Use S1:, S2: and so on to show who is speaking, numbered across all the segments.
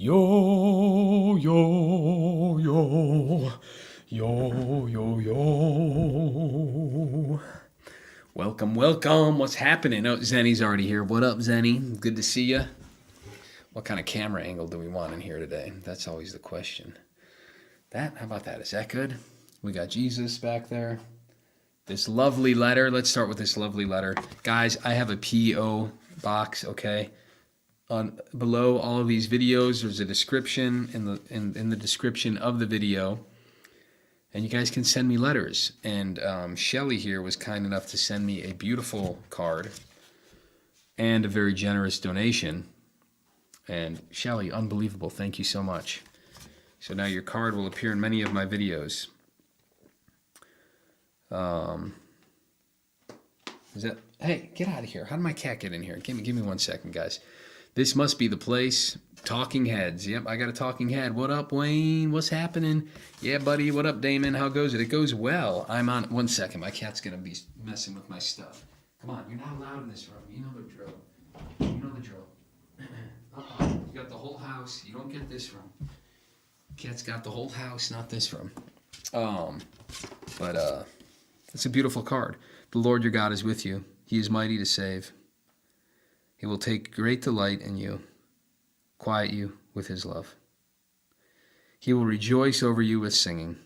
S1: Yo, yo, yo, yo, yo, yo. Welcome, welcome. What's happening? Oh, Zenny's already here. What up, Zenny? Good to see you. What kind of camera angle do we want in here today? That's always the question. How about that? Is that good? We got Jesus back there. This lovely letter. Let's start with this lovely letter. Guys, I have a P.O. box, okay? Below all of these videos, there's a description in the description of the video, and you guys can send me letters. And Shelly here was kind enough to send me a beautiful card and a very generous donation. And Shelly, unbelievable! Thank you so much. So now your card will appear in many of my videos. Hey, get out of here! How did my cat get in here? Give me 1 second, guys. This must be the place. Talking heads. Yep, I got a talking head. What up, Wayne? What's happening? Yeah, buddy. What up, Damon? How goes it? It goes well. I'm on. 1 second. My cat's going to be messing with my stuff. Come on. You're not allowed in this room. You know the drill. You know the drill. You got the whole house. You don't get this room. Cat's got the whole house, not this room. But it's a beautiful card. The Lord your God is with you. He is mighty to save. He will take great delight in you, quiet you with his love. He will rejoice over you with singing.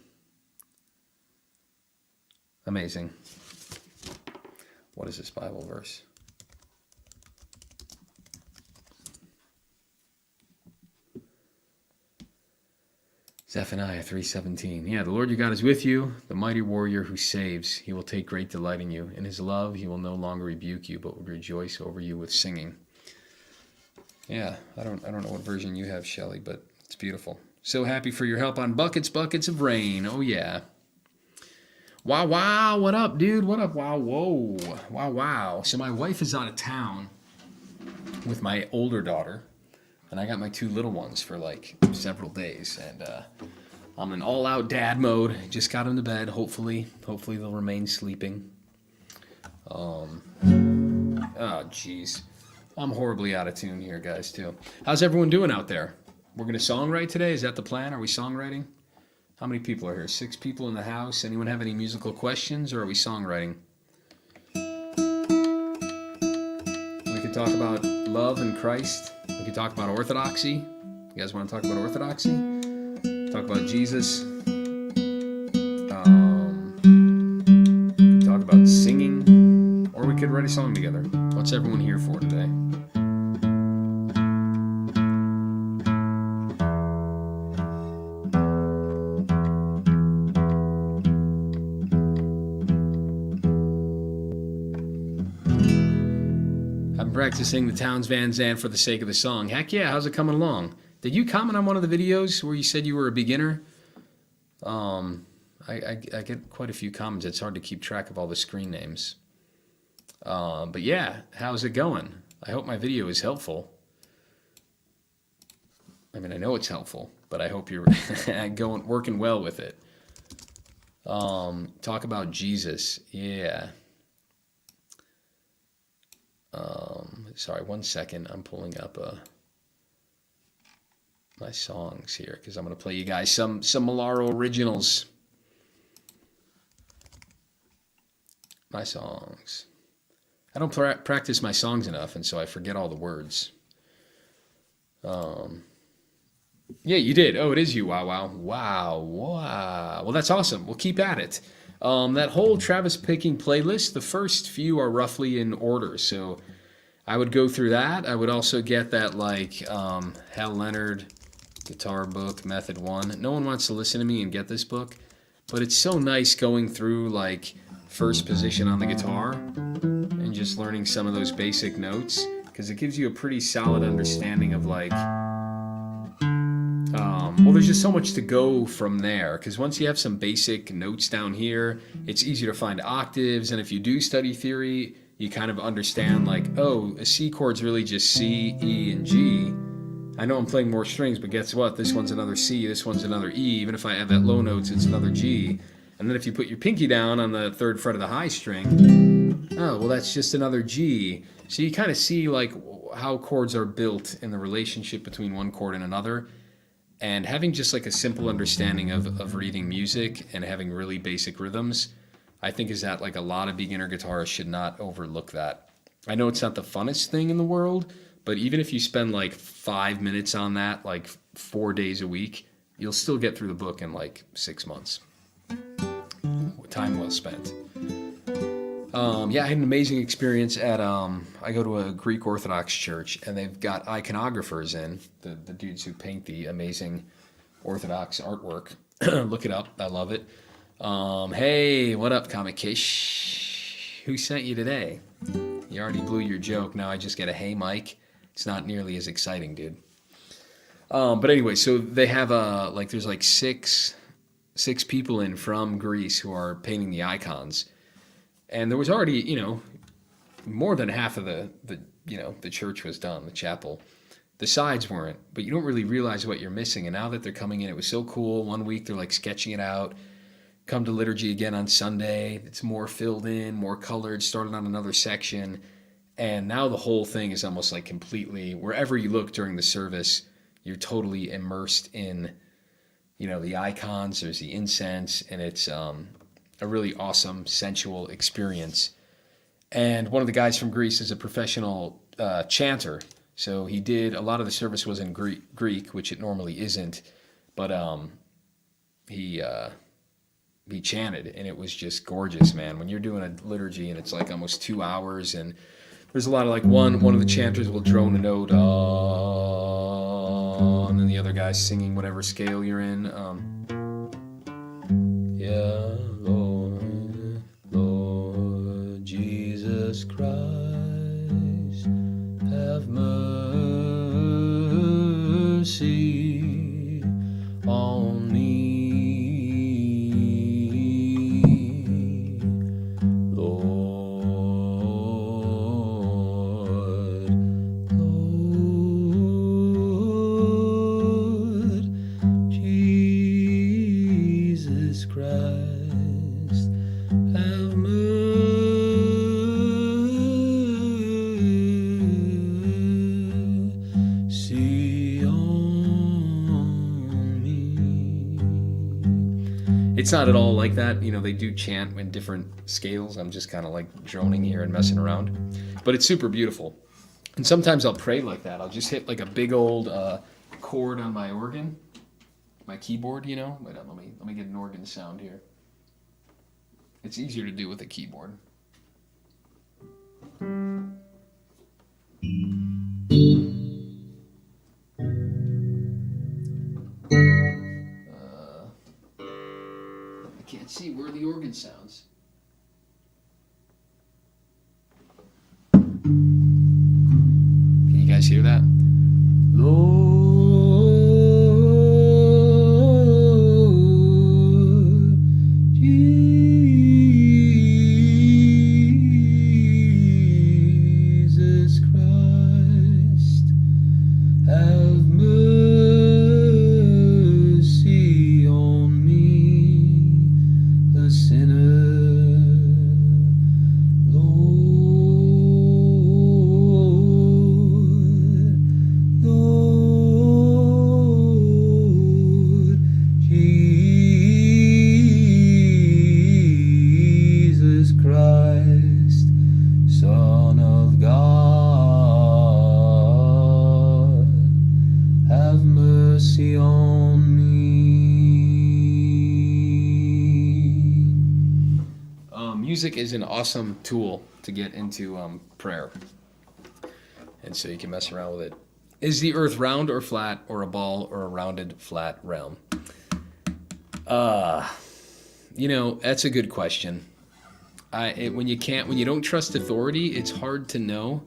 S1: Amazing. What is this Bible verse? Zephaniah 3:17. Yeah, the Lord your God is with you, the mighty warrior who saves. He will take great delight in you. In his love, he will no longer rebuke you, but will rejoice over you with singing. Yeah, I don't know what version you have, Shelly, but it's beautiful. So happy for your help on buckets of rain. Oh yeah. Wow, wow. What up, dude? What up? Wow, whoa. Wow, wow. So my wife is out of town with my older daughter. And I got my 2 little ones for like several days, and I'm in all-out dad mode. Just got them to bed. Hopefully they'll remain sleeping. Oh, jeez, I'm horribly out of tune here, guys. Too. How's everyone doing out there? We're gonna songwrite today. Is that the plan? Are we songwriting? How many people are here? 6 people in the house. Anyone have any musical questions, or are we songwriting? We could talk about love and Christ. We could talk about orthodoxy. You guys want to talk about orthodoxy? Talk about Jesus. Talk about singing. Or we could write a song together. What's everyone here for today? Practicing the Towns Van Zandt for the sake of the song. Heck yeah, how's it coming along? Did you comment on one of the videos where you said you were a beginner? I get quite a few comments. It's hard to keep track of all the screen names. But yeah, how's it going? I hope my video is helpful. I mean, I know it's helpful, but I hope you're working well with it. Talk about Jesus. Yeah. Sorry, 1 second. I'm pulling up my songs here because I'm going to play you guys some Molaro originals. My songs. I don't practice my songs enough, and so I forget all the words. Yeah, you did. Oh, it is you. Wow, wow, wow, wow. Well, that's awesome. We'll keep at it. That whole Travis picking playlist, the first few are roughly in order, so I would go through that. I would also get that Hal Leonard guitar book, Method 1. No one wants to listen to me and get this book, but it's so nice going through first position on the guitar and just learning some of those basic notes, because it gives you a pretty solid understanding of well, there's just so much to go from there, because once you have some basic notes down here, it's easier to find octaves, and if you do study theory, you kind of understand oh, a C chord's really just C, E, and G. I know I'm playing more strings, but guess what? This one's another C, this one's another E. Even if I have that low notes, it's another G. And then if you put your pinky down on the 3rd fret of the high string, Oh, well, that's just another G. So you kind of see like how chords are built in the relationship between one chord and another. And having just like a simple understanding of reading music and having really basic rhythms, I think is that like a lot of beginner guitarists should not overlook that. I know it's not the funnest thing in the world, but even if you spend like 5 minutes on that, like 4 days a week, you'll still get through the book in like 6 months. Time well spent. Yeah, I had an amazing experience at, I go to a Greek Orthodox church, and they've got iconographers in, the dudes who paint the amazing Orthodox artwork. Look it up. I love it. Hey, what up, Comic Kish? Who sent you today? You already blew your joke. Now I just get a hey, Mike. It's not nearly as exciting, dude. But anyway, so they have like there's like six people in from Greece who are painting the icons, and there was already more than half of the church was done, the chapel. The sides weren't, but you don't really realize what you're missing. And now that they're coming in, it was so cool. 1 week they're like sketching it out. Come to liturgy again on Sunday. It's more filled in, more colored, started on another section. And now the whole thing is almost like completely, wherever you look during the service, you're totally immersed in, the icons, there's the incense, and it's a really awesome, sensual experience. And one of the guys from Greece is a professional chanter. So he did, a lot of the service was in Greek, which it normally isn't, but he chanted, and it was just gorgeous, man. When you're doing a liturgy and it's like almost 2 hours, and there's a lot of like one of the chanters will drone a note, and then the other guy's singing whatever scale you're in. Yeah, Lord Jesus Christ, have mercy on me. It's not at all like that. They do chant in different scales. I'm just kind of like droning here and messing around. But it's super beautiful. And sometimes I'll pray like that. I'll just hit like a big old chord on my organ, my keyboard, Wait on, let me get an organ sound here. It's easier to do with a keyboard. Can't see where the organ sounds. Can you guys hear that? Lord Jesus Christ, have mercy on me, a sinner. Lord Jesus Christ, Son of God, have mercy on me. Music is an awesome tool to get into prayer. And so you can mess around with it. Is the earth round or flat, or a ball, or a rounded flat realm? That's a good question. When you don't trust authority, it's hard to know.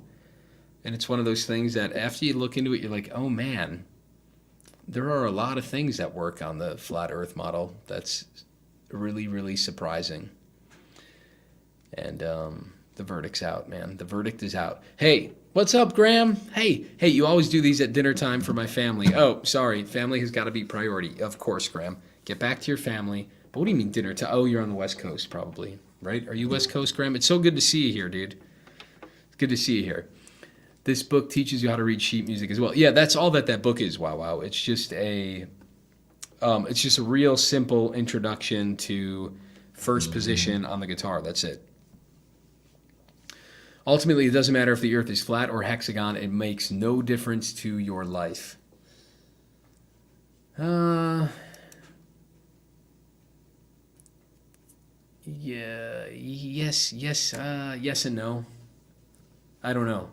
S1: And it's one of those things that after you look into it, you're like, oh man, there are a lot of things that work on the flat earth model. That's really, really surprising. And the verdict's out, man. The verdict is out. Hey, what's up, Graham? Hey, you always do these at dinner time for my family. Oh, sorry, family has got to be priority. Of course, Graham. Get back to your family. But what do you mean dinner time? Oh, you're on the West Coast, probably. right? Are you West Coast, Graham? It's so good to see you here, dude. It's good to see you here. This book teaches you how to read sheet music as well. Yeah, that's all that book is. Wow. It's just a real simple introduction to first position on the guitar. That's it. Ultimately, it doesn't matter if the earth is flat or hexagon. It makes no difference to your life. Yes and no. I don't know.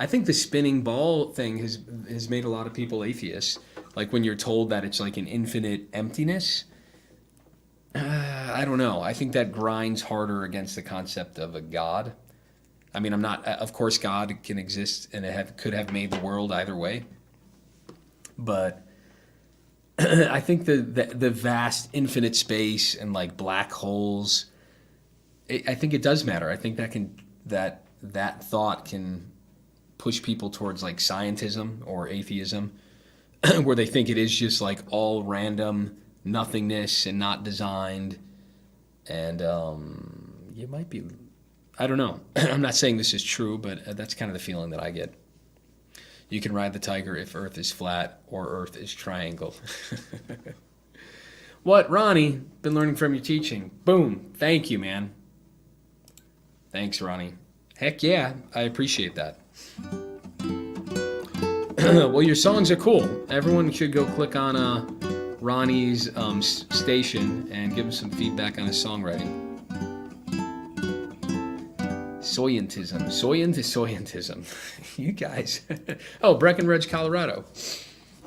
S1: I think the spinning ball thing has made a lot of people atheists. Like when you're told that it's like an infinite emptiness. I don't know. I think that grinds harder against the concept of a God. I mean, of course, God can exist and could have made the world either way. But I think the vast infinite space and like black holes, I think it does matter. I think that thought can push people towards like scientism or atheism, where they think it is just like all random nothingness and not designed. And you might be, I don't know. I'm not saying this is true, but that's kind of the feeling that I get. You can ride the tiger if Earth is flat or Earth is triangle. What, Ronnie? Been learning from your teaching. Boom. Thank you, man. Thanks, Ronnie. Heck yeah, I appreciate that. Well, your songs are cool. Everyone should go click on Ronnie's station and give him some feedback on his songwriting. Soyentism. You guys. Oh, Breckenridge, Colorado.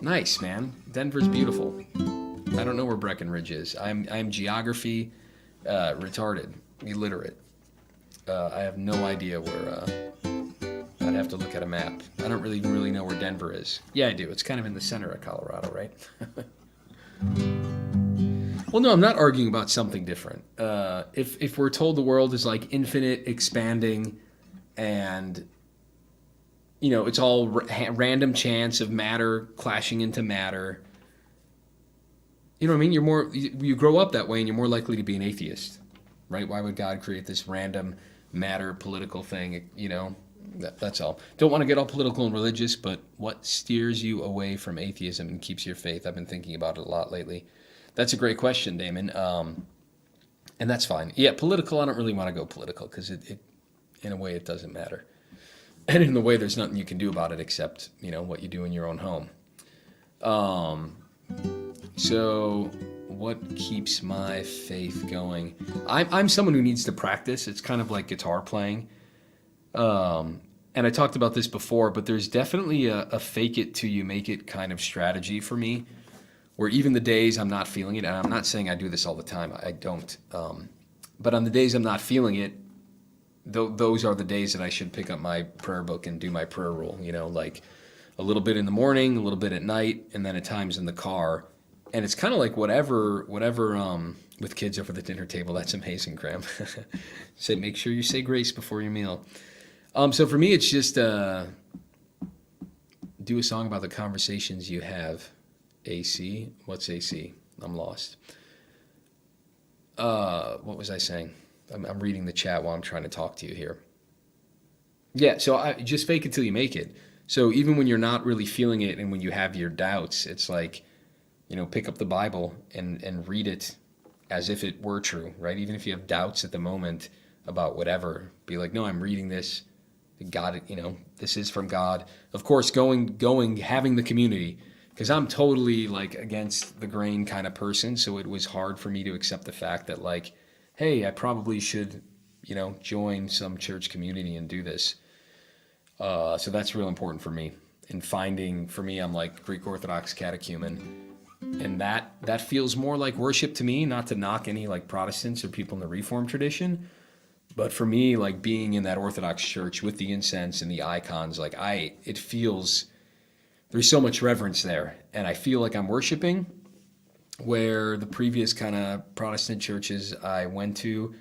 S1: Nice, man. Denver's beautiful. I don't know where Breckenridge is. I'm geography retarded, illiterate. I have no idea where. I'd have to look at a map. I don't really know where Denver is. Yeah, I do. It's kind of in the center of Colorado, right? Well, no, I'm not arguing about something different. If we're told the world is like infinite, expanding, and it's all random chance of matter clashing into matter. You know what I mean? You grow up that way, and you're more likely to be an atheist, right? Why would God create this random matter political thing? That's all. Don't want to get all political and religious, but what steers you away from atheism and keeps your faith? I've been thinking about it a lot lately. That's a great question, Damon. And that's fine. Yeah, political, I don't really want to go political because it in a way, it doesn't matter. And in a way, there's nothing you can do about it except, what you do in your own home. So what keeps my faith going? I'm someone who needs to practice. It's kind of like guitar playing. And I talked about this before, but there's definitely a fake it till you make it kind of strategy for me, where even the days I'm not feeling it, and I'm not saying I do this all the time, I don't, but on the days I'm not feeling it, those are the days that I should pick up my prayer book and do my prayer rule, like a little bit in the morning, a little bit at night, and then at times in the car. And it's kind of like whatever, with kids over the dinner table. That's amazing, Graham. Make sure you say grace before your meal. So for me, it's just do a song about the conversations you have. AC? What's AC? I'm lost. What was I saying? I'm reading the chat while I'm trying to talk to you here. Yeah, so I just fake it till you make it. So even when you're not really feeling it and when you have your doubts, it's like, pick up the Bible and read it as if it were true, right? Even if you have doubts at the moment about whatever, be like, no, I'm reading this. God, this is from God. Of course, having the community, because I'm totally like against the grain kind of person. So it was hard for me to accept the fact that like, hey, I probably should, join some church community and do this. So that's real important for me. And for me, I'm like Greek Orthodox catechumen. And that feels more like worship to me, not to knock any like Protestants or people in the Reformed tradition. But for me, like being in that Orthodox church with the incense and the icons, like it feels, there's so much reverence there. And I feel like I'm worshiping, where the previous kind of Protestant churches I went to,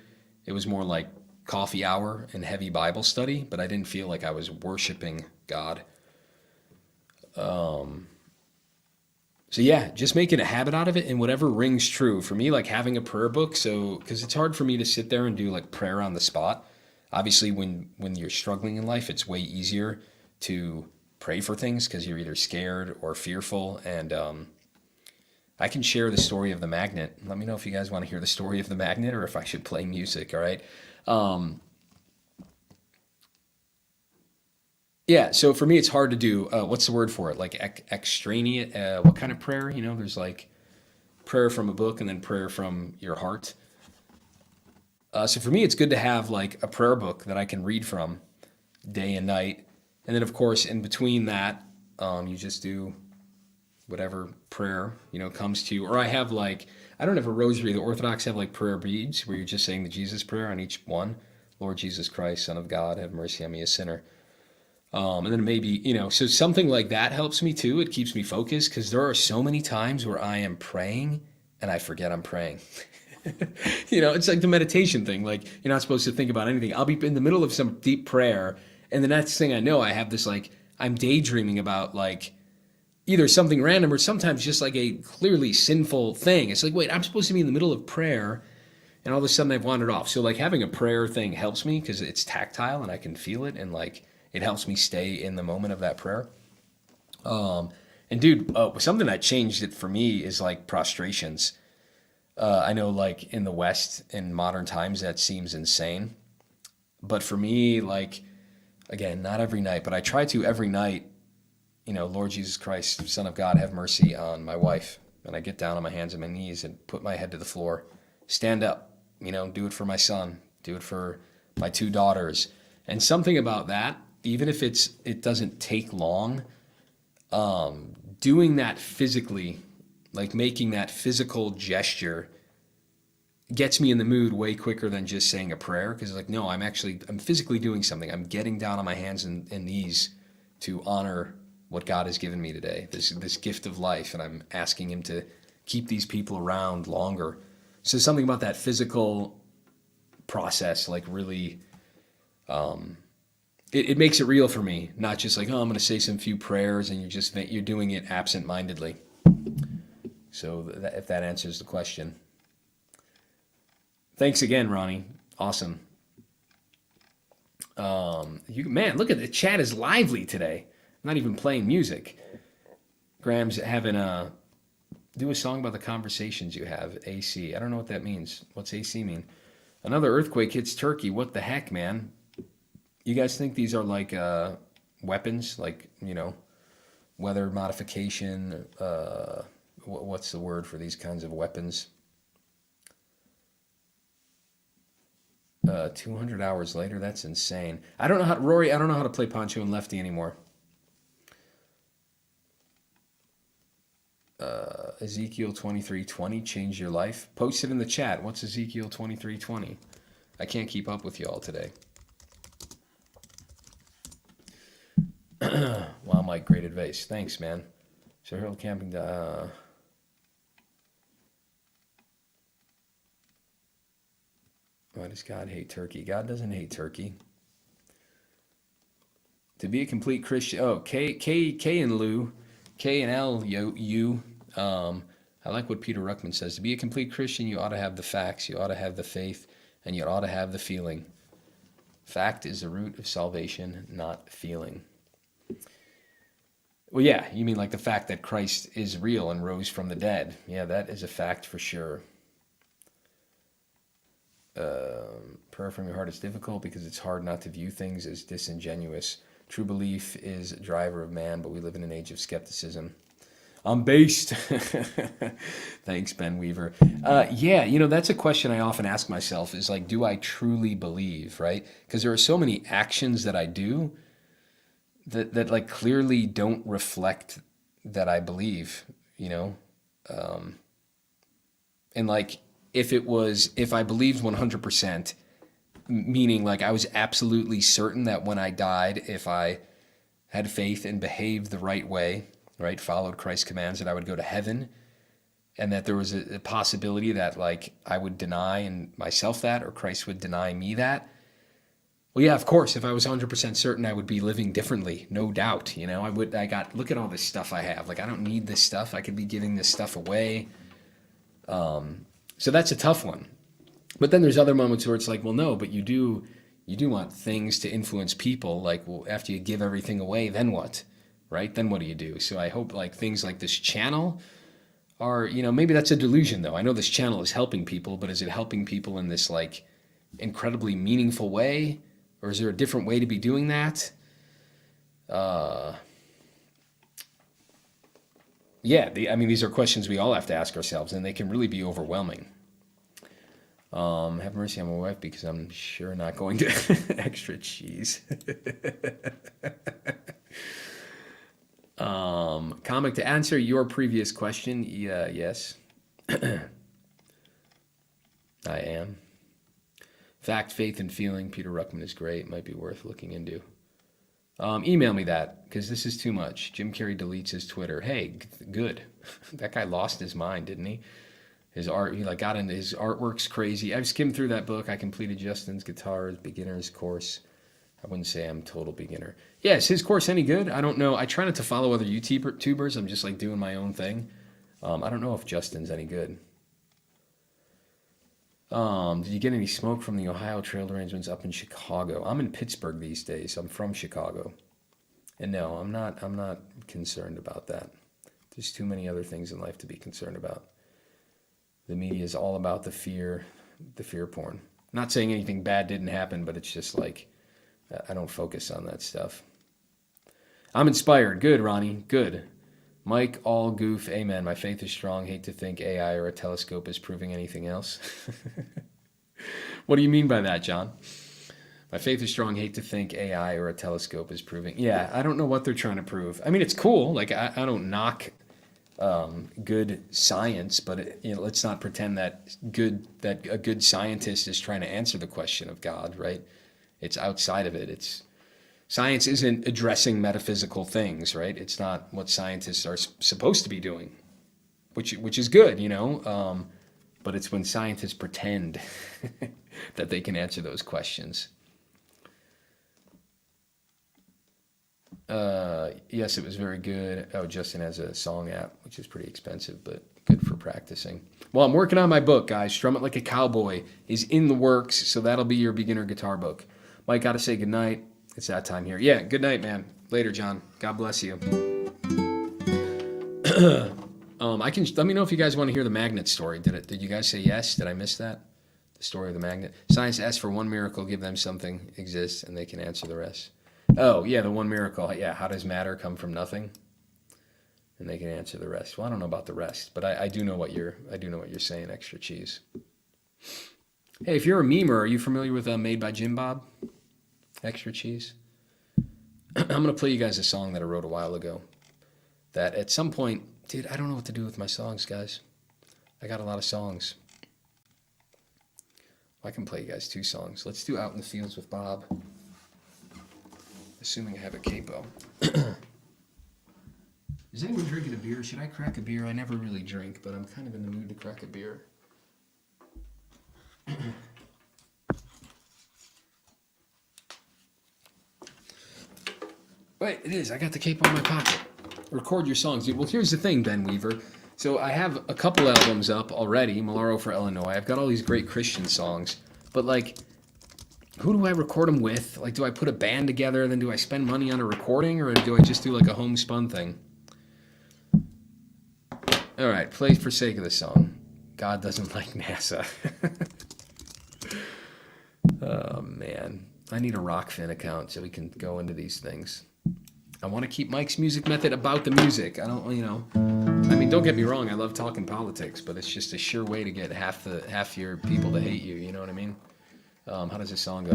S1: it was more like coffee hour and heavy Bible study, but I didn't feel like I was worshiping God. So yeah, just making a habit out of it and whatever rings true. For me, like having a prayer book, so because it's hard for me to sit there and do like prayer on the spot. Obviously, when you're struggling in life, it's way easier to pray for things because you're either scared or fearful. And I can share the story of the magnet. Let me know if you guys want to hear the story of the magnet or if I should play music. All right. Yeah, so for me, it's hard to do. What's the word for it? Like extraneous. What kind of prayer? You know, there's like prayer from a book and then prayer from your heart. So for me, it's good to have like a prayer book that I can read from day and night, and then of course in between that, you just do whatever prayer comes to you. Or I have like I don't have a rosary. The Orthodox have like prayer beads where you're just saying the Jesus prayer on each one. Lord Jesus Christ, Son of God, have mercy on me, a sinner. And then maybe, so something like that helps me too. It keeps me focused because there are so many times where I am praying and I forget I'm praying. It's like the meditation thing. Like you're not supposed to think about anything. I'll be in the middle of some deep prayer, and the next thing I know, I have this like I'm daydreaming about like either something random or sometimes just like a clearly sinful thing. It's like, wait, I'm supposed to be in the middle of prayer, and all of a sudden I've wandered off. So like having a prayer thing helps me because it's tactile and I can feel it, and like it helps me stay in the moment of that prayer. And dude, something that changed it for me is like prostrations. I know like in the West in modern times that seems insane. But for me, like, again, not every night, but I try to every night, Lord Jesus Christ, Son of God, have mercy on my wife. And I get down on my hands and my knees and put my head to the floor, stand up, do it for my son, do it for my two daughters. And something about that, even if it doesn't take long, doing that physically, like making that physical gesture gets me in the mood way quicker than just saying a prayer. Because like, no, I'm physically doing something. I'm getting down on my hands and knees to honor what God has given me today, this gift of life. And I'm asking him to keep these people around longer. So something about that physical process, like really, it makes it real for me, not just like, oh, I'm going to say some few prayers and you're doing it absent-mindedly. So if that answers the question. Thanks again, Ronnie. Awesome. Man, look at the chat is lively today. I'm not even playing music. Graham's having do a song about the conversations you have. AC. I don't know what that means. What's AC mean? Another earthquake hits Turkey. What the heck, man? You guys think these are like weapons, like, weather modification? What's the word for these kinds of weapons? 200 hours later, that's insane. Rory, I don't know how to play Poncho and Lefty anymore. Ezekiel 23:20 changed your life. Post it in the chat. What's Ezekiel 23:20? I can't keep up with you all today. Wow, Mike, great advice. Thanks, man. So Harold Camping. Why does God hate Turkey? God doesn't hate Turkey. To be a complete Christian. Oh, K and Lou, K and L, you. I like what Peter Ruckman says. To be a complete Christian, you ought to have the facts, you ought to have the faith, and you ought to have the feeling. Fact is the root of salvation, not feeling. Well, yeah, you mean like the fact that Christ is real and rose from the dead. Yeah, that is a fact for sure. Prayer from your heart is difficult because it's hard not to view things as disingenuous. True belief is a driver of man, but we live in an age of skepticism. I'm based. Thanks, Ben Weaver. Yeah, that's a question I often ask myself is like, do I truly believe, right? Because there are so many actions that I do that like clearly don't reflect that I believe, and like if I believed 100%, meaning like I was absolutely certain that when I died, if I had faith and behaved the right way, right, followed Christ's commands, that I would go to heaven, and that there was a possibility that like I would deny myself that, or Christ would deny me that, Well, yeah, of course. If I was 100% certain, I would be living differently, no doubt. Look at all this stuff I have. Like, I don't need this stuff. I could be giving this stuff away. So that's a tough one. But then there's other moments where it's like, well, no, but you do want things to influence people. Like, well, after you give everything away, then what? Right? Then what do you do? So I hope like things like this channel are, maybe that's a delusion though. I know this channel is helping people, but is it helping people in this like incredibly meaningful way? Or is there a different way to be doing that? These are questions we all have to ask ourselves, and they can really be overwhelming. Have mercy on my wife because I'm sure not going to extra cheese. Comic, to answer your previous question, yes. I am. Fact, Faith, and Feeling, Peter Ruckman is great. Might be worth looking into. Email me that, because this is too much. Jim Carrey deletes his Twitter. Hey, good. That guy lost his mind, didn't he? His art, he got into his artwork's crazy. I've skimmed through that book. I completed Justin's guitar's beginner's course. I wouldn't say I'm a total beginner. Yeah, is his course any good? I don't know. I try not to follow other YouTubers. I'm just like doing my own thing. I don't know if Justin's any good. Did you get any smoke from the Ohio trail arrangements up in Chicago? I'm in Pittsburgh these days. I'm from Chicago. And no, I'm not concerned about that. There's too many other things in life to be concerned about. The media is all about the fear porn. Not saying anything bad didn't happen, but it's just like, I don't focus on that stuff. I'm inspired. Good, Ronnie. Good. Mike, all goof. Amen. My faith is strong. Hate to think AI or a telescope is proving anything else. What do you mean by that, John? My faith is strong. Hate to think AI or a telescope is proving. Yeah, I don't know what they're trying to prove. I mean, it's cool. Like, I don't knock good science, but let's not pretend that a good scientist is trying to answer the question of God, right? It's outside of it. Science isn't addressing metaphysical things, right? It's not what scientists are supposed to be doing, which is good, but it's when scientists pretend that they can answer those questions. Yes, it was very good. Oh, Justin has a song app, which is pretty expensive, but good for practicing. Well, I'm working on my book, guys. Strum It Like a Cowboy is in the works, so that'll be your beginner guitar book. Mike, got to say goodnight. It's that time here. Yeah, good night, man. Later, John. God bless you. Let me know if you guys want to hear the magnet story. Did you guys say yes? Did I miss that? The story of the magnet. Science asks for one miracle, give them something exists, and they can answer the rest. Oh, yeah, the one miracle. Yeah, how does matter come from nothing? And they can answer the rest. Well, I don't know about the rest, but I do know what you're saying. Extra cheese. Hey, if you're a memer, are you familiar with Made by Jim Bob? Extra cheese. I'm going to play you guys a song that I wrote a while ago. That at some point, dude, I don't know what to do with my songs, guys. I got a lot of songs. I can play you guys 2 songs. Let's do Out in the Fields with Bob. Assuming I have a capo. Is anyone drinking a beer? Should I crack a beer? I never really drink, but I'm kind of in the mood to crack a beer. Wait, it is. I got the capo in my pocket. Record your songs, dude. Well, here's the thing, Ben Weaver. So I have a couple albums up already, Molaro for Illinois. I've got all these great Christian songs, but like, who do I record them with? Like, do I put a band together, then do I spend money on a recording, or do I just do like a homespun thing? All right, play for sake of the song. God doesn't like NASA. Oh, man. I need a Rockfin account so we can go into these things. I want to keep Mike's Music Method about the music. I don't, I mean, don't get me wrong. I love talking politics, but it's just a sure way to get half your people to hate you. You know what I mean? How does this song go?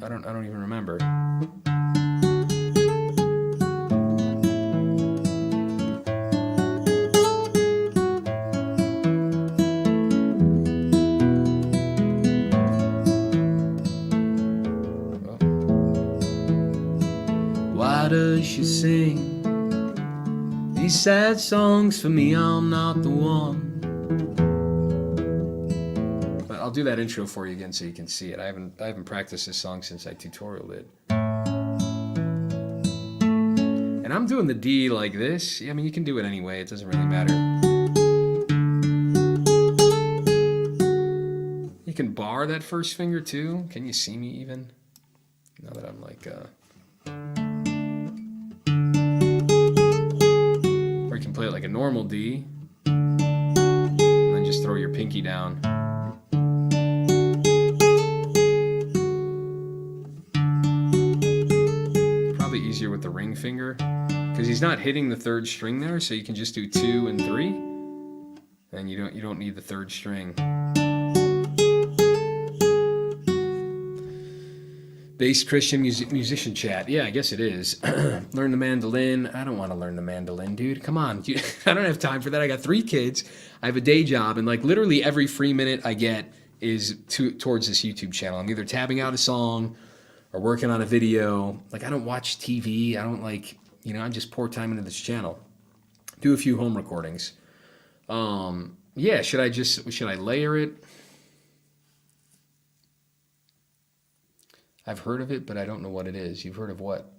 S1: I don't even remember. Why does she sing these sad songs for me? I'm not the one. do that intro for you again so you can see it. I haven't practiced this song since I tutorialed it. And I'm doing the D like this. I mean, you can do it anyway. It doesn't really matter. You can bar that first finger too. Can you see me even? Now that I'm like... Or you can play it like a normal D. And then just throw your pinky down. Probably easier with the ring finger. Because he's not hitting the third string there, so you can just do 2 and 3. And you don't need the third string. Bass Christian musician chat. Yeah, I guess it is. Learn the mandolin. I don't want to learn the mandolin, dude. Come on. I don't have time for that. I got 3 kids. I have a day job, and like literally every free minute I get is towards this YouTube channel. I'm either tabbing out a song or working on a video. Like I don't watch TV. I don't like, I just pour time into this channel. Do a few home recordings. Yeah, should I layer it? I've heard of it, but I don't know what it is. You've heard of what?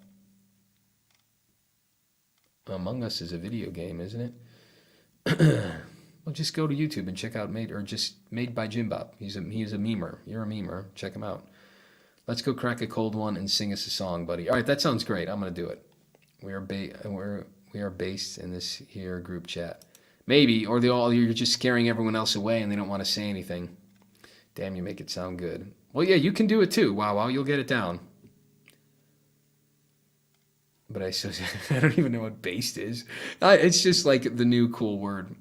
S1: Among Us is a video game, isn't it? Well, just go to YouTube and check out Made by Jimbop. He's a memer. You're a memer. Check him out. Let's go crack a cold one and sing us a song, buddy. All right, that sounds great. I'm gonna do it. We are based in this here group chat. Maybe, or you're just scaring everyone else away and they don't want to say anything. Damn, you make it sound good. Well, yeah, you can do it too. Wow, you'll get it down. But I don't even know what based is. It's just like the new cool word.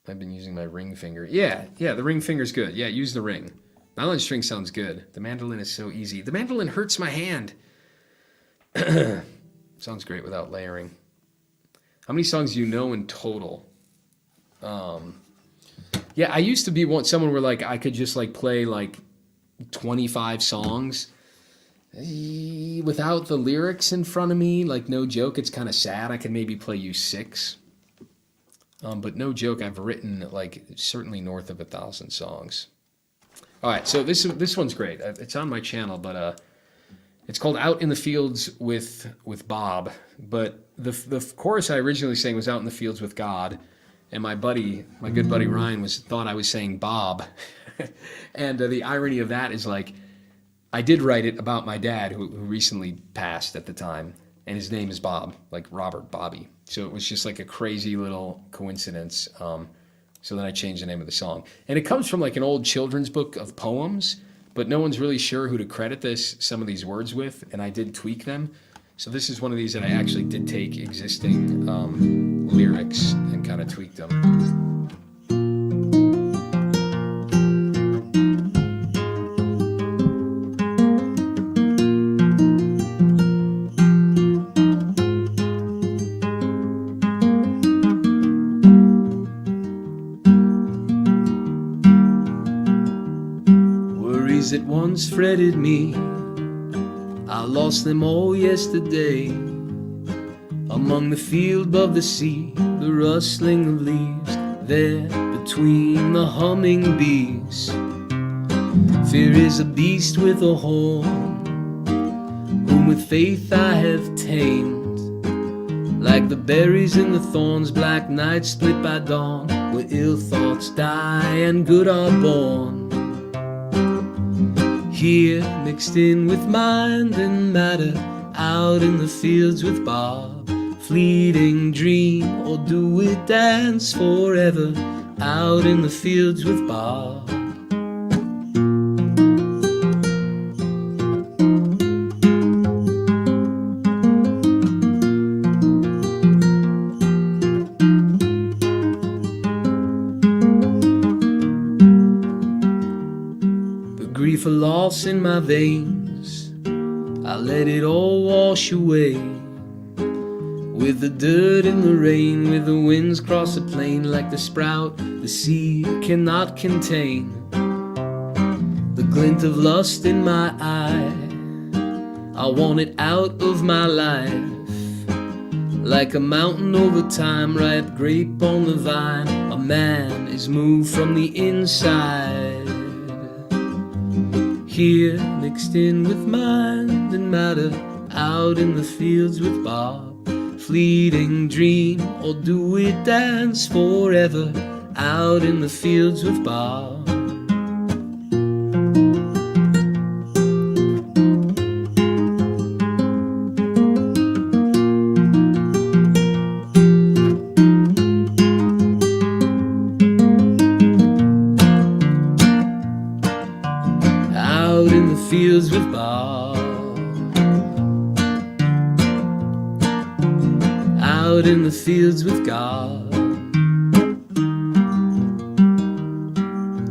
S1: I've been using my ring finger. Yeah, the ring finger's good. Yeah, use the ring. Nylon string sounds good. The mandolin is so easy. The mandolin hurts my hand. Sounds great without layering. How many songs do you know in total? Yeah, I used to be someone where like I could just like play like 25 songs without the lyrics in front of me. Like no joke, it's kind of sad. I could maybe play you 6. But no joke, I've written like certainly north of 1,000 songs. All right, so this one's great. It's on my channel, but it's called "Out in the Fields with Bob." But the chorus I originally sang was "Out in the Fields with God." And my good buddy Ryan thought I was saying Bob. And the irony of that is like, I did write it about my dad who recently passed at the time. And his name is Bob, like Robert Bobby. So it was just like a crazy little coincidence. So then I changed the name of the song. And it comes from like an old children's book of poems, but no one's really sure who to credit some of these words with. And I did tweak them. So this is one of these that I actually did take existing lyrics and kind of tweaked them. Worries that once fretted me, I lost them all yesterday. Among the field above the sea, the rustling of leaves, there between the humming bees. Fear is a beast with a horn, whom with faith I have tamed. Like the berries in the thorns, black nights split by dawn, where ill thoughts die and good are born. Here, mixed in with mind and matter, out in the fields with Bob. Fleeting dream, or do we dance forever? Out in the fields with Bob. The grief of loss in my veins, I let it all wash away. With the dirt and the rain, with the winds cross the plain, like the sprout the sea cannot contain. The glint of lust in my eye, I want it out of my life. Like a mountain over time, ripe grape on the vine, A man is moved from the inside. Here mixed in with mind and matter, out in the fields with Bob. Fleeting dream, or do we dance forever? Out in the fields with Bob. Out in the fields with Bob. Out in the fields with God.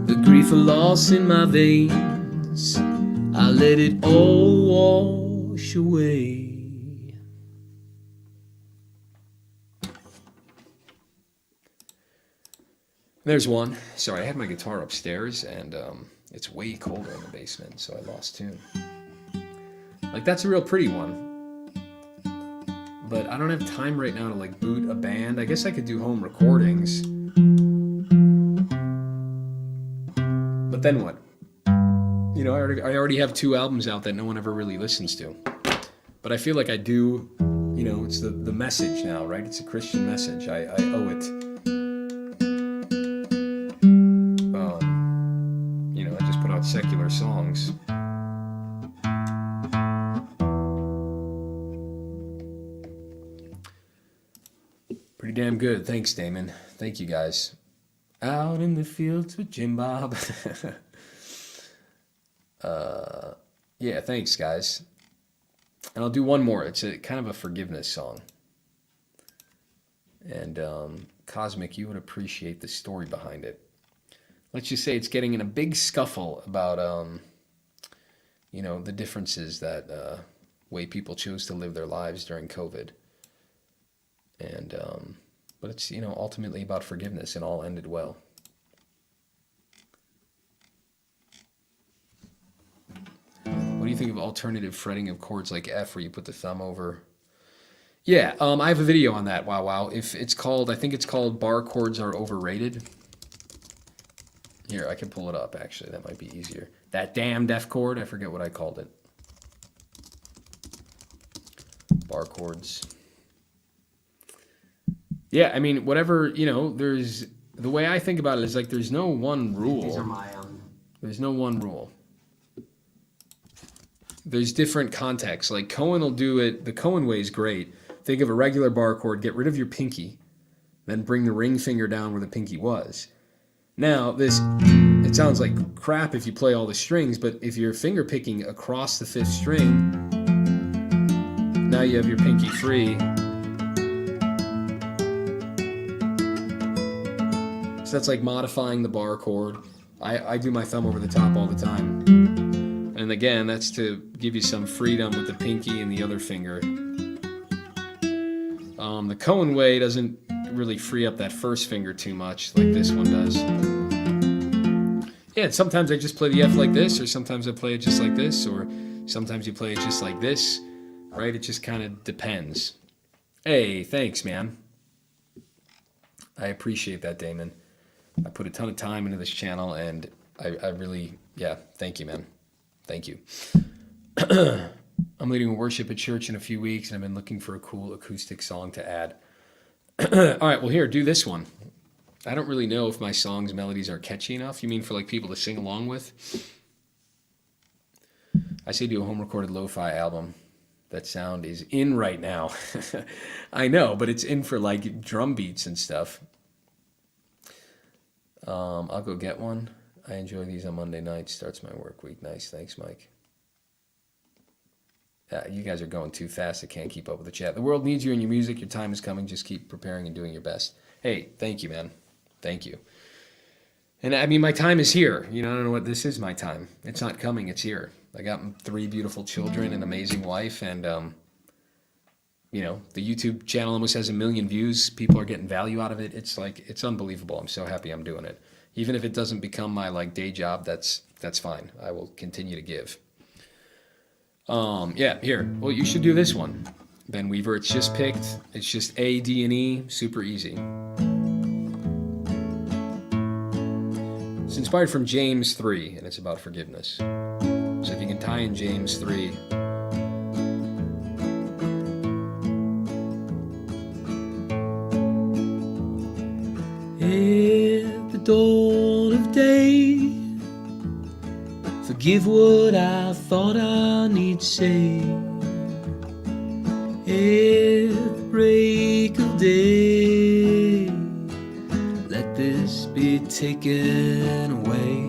S1: The grief of loss in my veins, I let it all wash away. There's one. Sorry, I had my guitar upstairs and it's way colder in the basement, so I lost tune. Like, that's a real pretty one. But I don't have time right now to like boot a band. I guess I could do home recordings. But then what? You know, I already have 2 albums out that no one ever really listens to. But I feel like I do, you know, it's the message now, right? It's a Christian message. I owe it. You know, I just put out secular songs. Pretty damn good. Thanks, Damon. Thank you, guys. Out in the fields with Jim Bob. Yeah, thanks, guys. And I'll do one more. It's a kind of a forgiveness song. And Cosmic, you would appreciate the story behind it. Let's just say it's getting in a big scuffle about, you know, the differences that way people chose to live their lives during COVID. And but it's, you know, ultimately about forgiveness, and all ended well. What do you think of alternative fretting of chords like F, where you put the thumb over? Yeah, I have a video on that. Wow. If it's called, I think it's called "Bar Chords Are Overrated." Here, I can pull it up. Actually, that might be easier. That damned F chord. I forget what I called it. Bar chords. Yeah, I mean, whatever, you know, there's, the way I think about it is like there's no one rule.
S2: These are my
S1: There's no one rule. There's different contexts. Like Cohen will do it, the Cohen way is great. Think of a regular bar chord, get rid of your pinky, then bring the ring finger down where the pinky was. Now, this, it sounds like crap if you play all the strings, but if you're finger picking across the 5th string, now you have your pinky free. So that's like modifying the bar chord. I do my thumb over the top all the time. And again, that's to give you some freedom with the pinky and the other finger. The Cohen way doesn't really free up that first finger too much like this one does. Yeah, sometimes I just play the F like this, or sometimes I play it just like this, or sometimes you play it just like this, right? It just kind of depends. Hey, thanks, man. I appreciate that, Damon. I put a ton of time into this channel, and I really, yeah, thank you, man. Thank you. I'm leading a worship at church in a few weeks, and I've been looking for a cool acoustic song to add. All right, well, here, do this one. I don't really know if my songs' melodies are catchy enough. You mean for like people to sing along with? I say do a home-recorded lo-fi album. That sound is in right now. I know, but it's in for like drum beats and stuff. I'll go get one. I enjoy these on Monday nights. Starts my work week. Nice. Thanks, Mike. You guys are going too fast. I can't keep up with the chat. The world needs you and your music. Your time is coming. Just keep preparing and doing your best. Hey, thank you, man. Thank you. And I mean, my time is here. You know, I don't know what this is, my time. It's not coming. It's here. I got 3 beautiful children, an amazing wife, and, you know, the YouTube channel almost has 1 million views. People are getting value out of it. It's like, it's unbelievable. I'm so happy I'm doing it. Even if it doesn't become my, like, day job, that's fine. I will continue to give. Yeah, here. Well, you should do this one, Ben Weaver. It's just picked. It's just A, D, and E. Super easy. It's inspired from James 3, and it's about forgiveness. So if you can tie in James 3. At the dawn of day, forgive what I thought I need say. At the break of day, let this be taken away.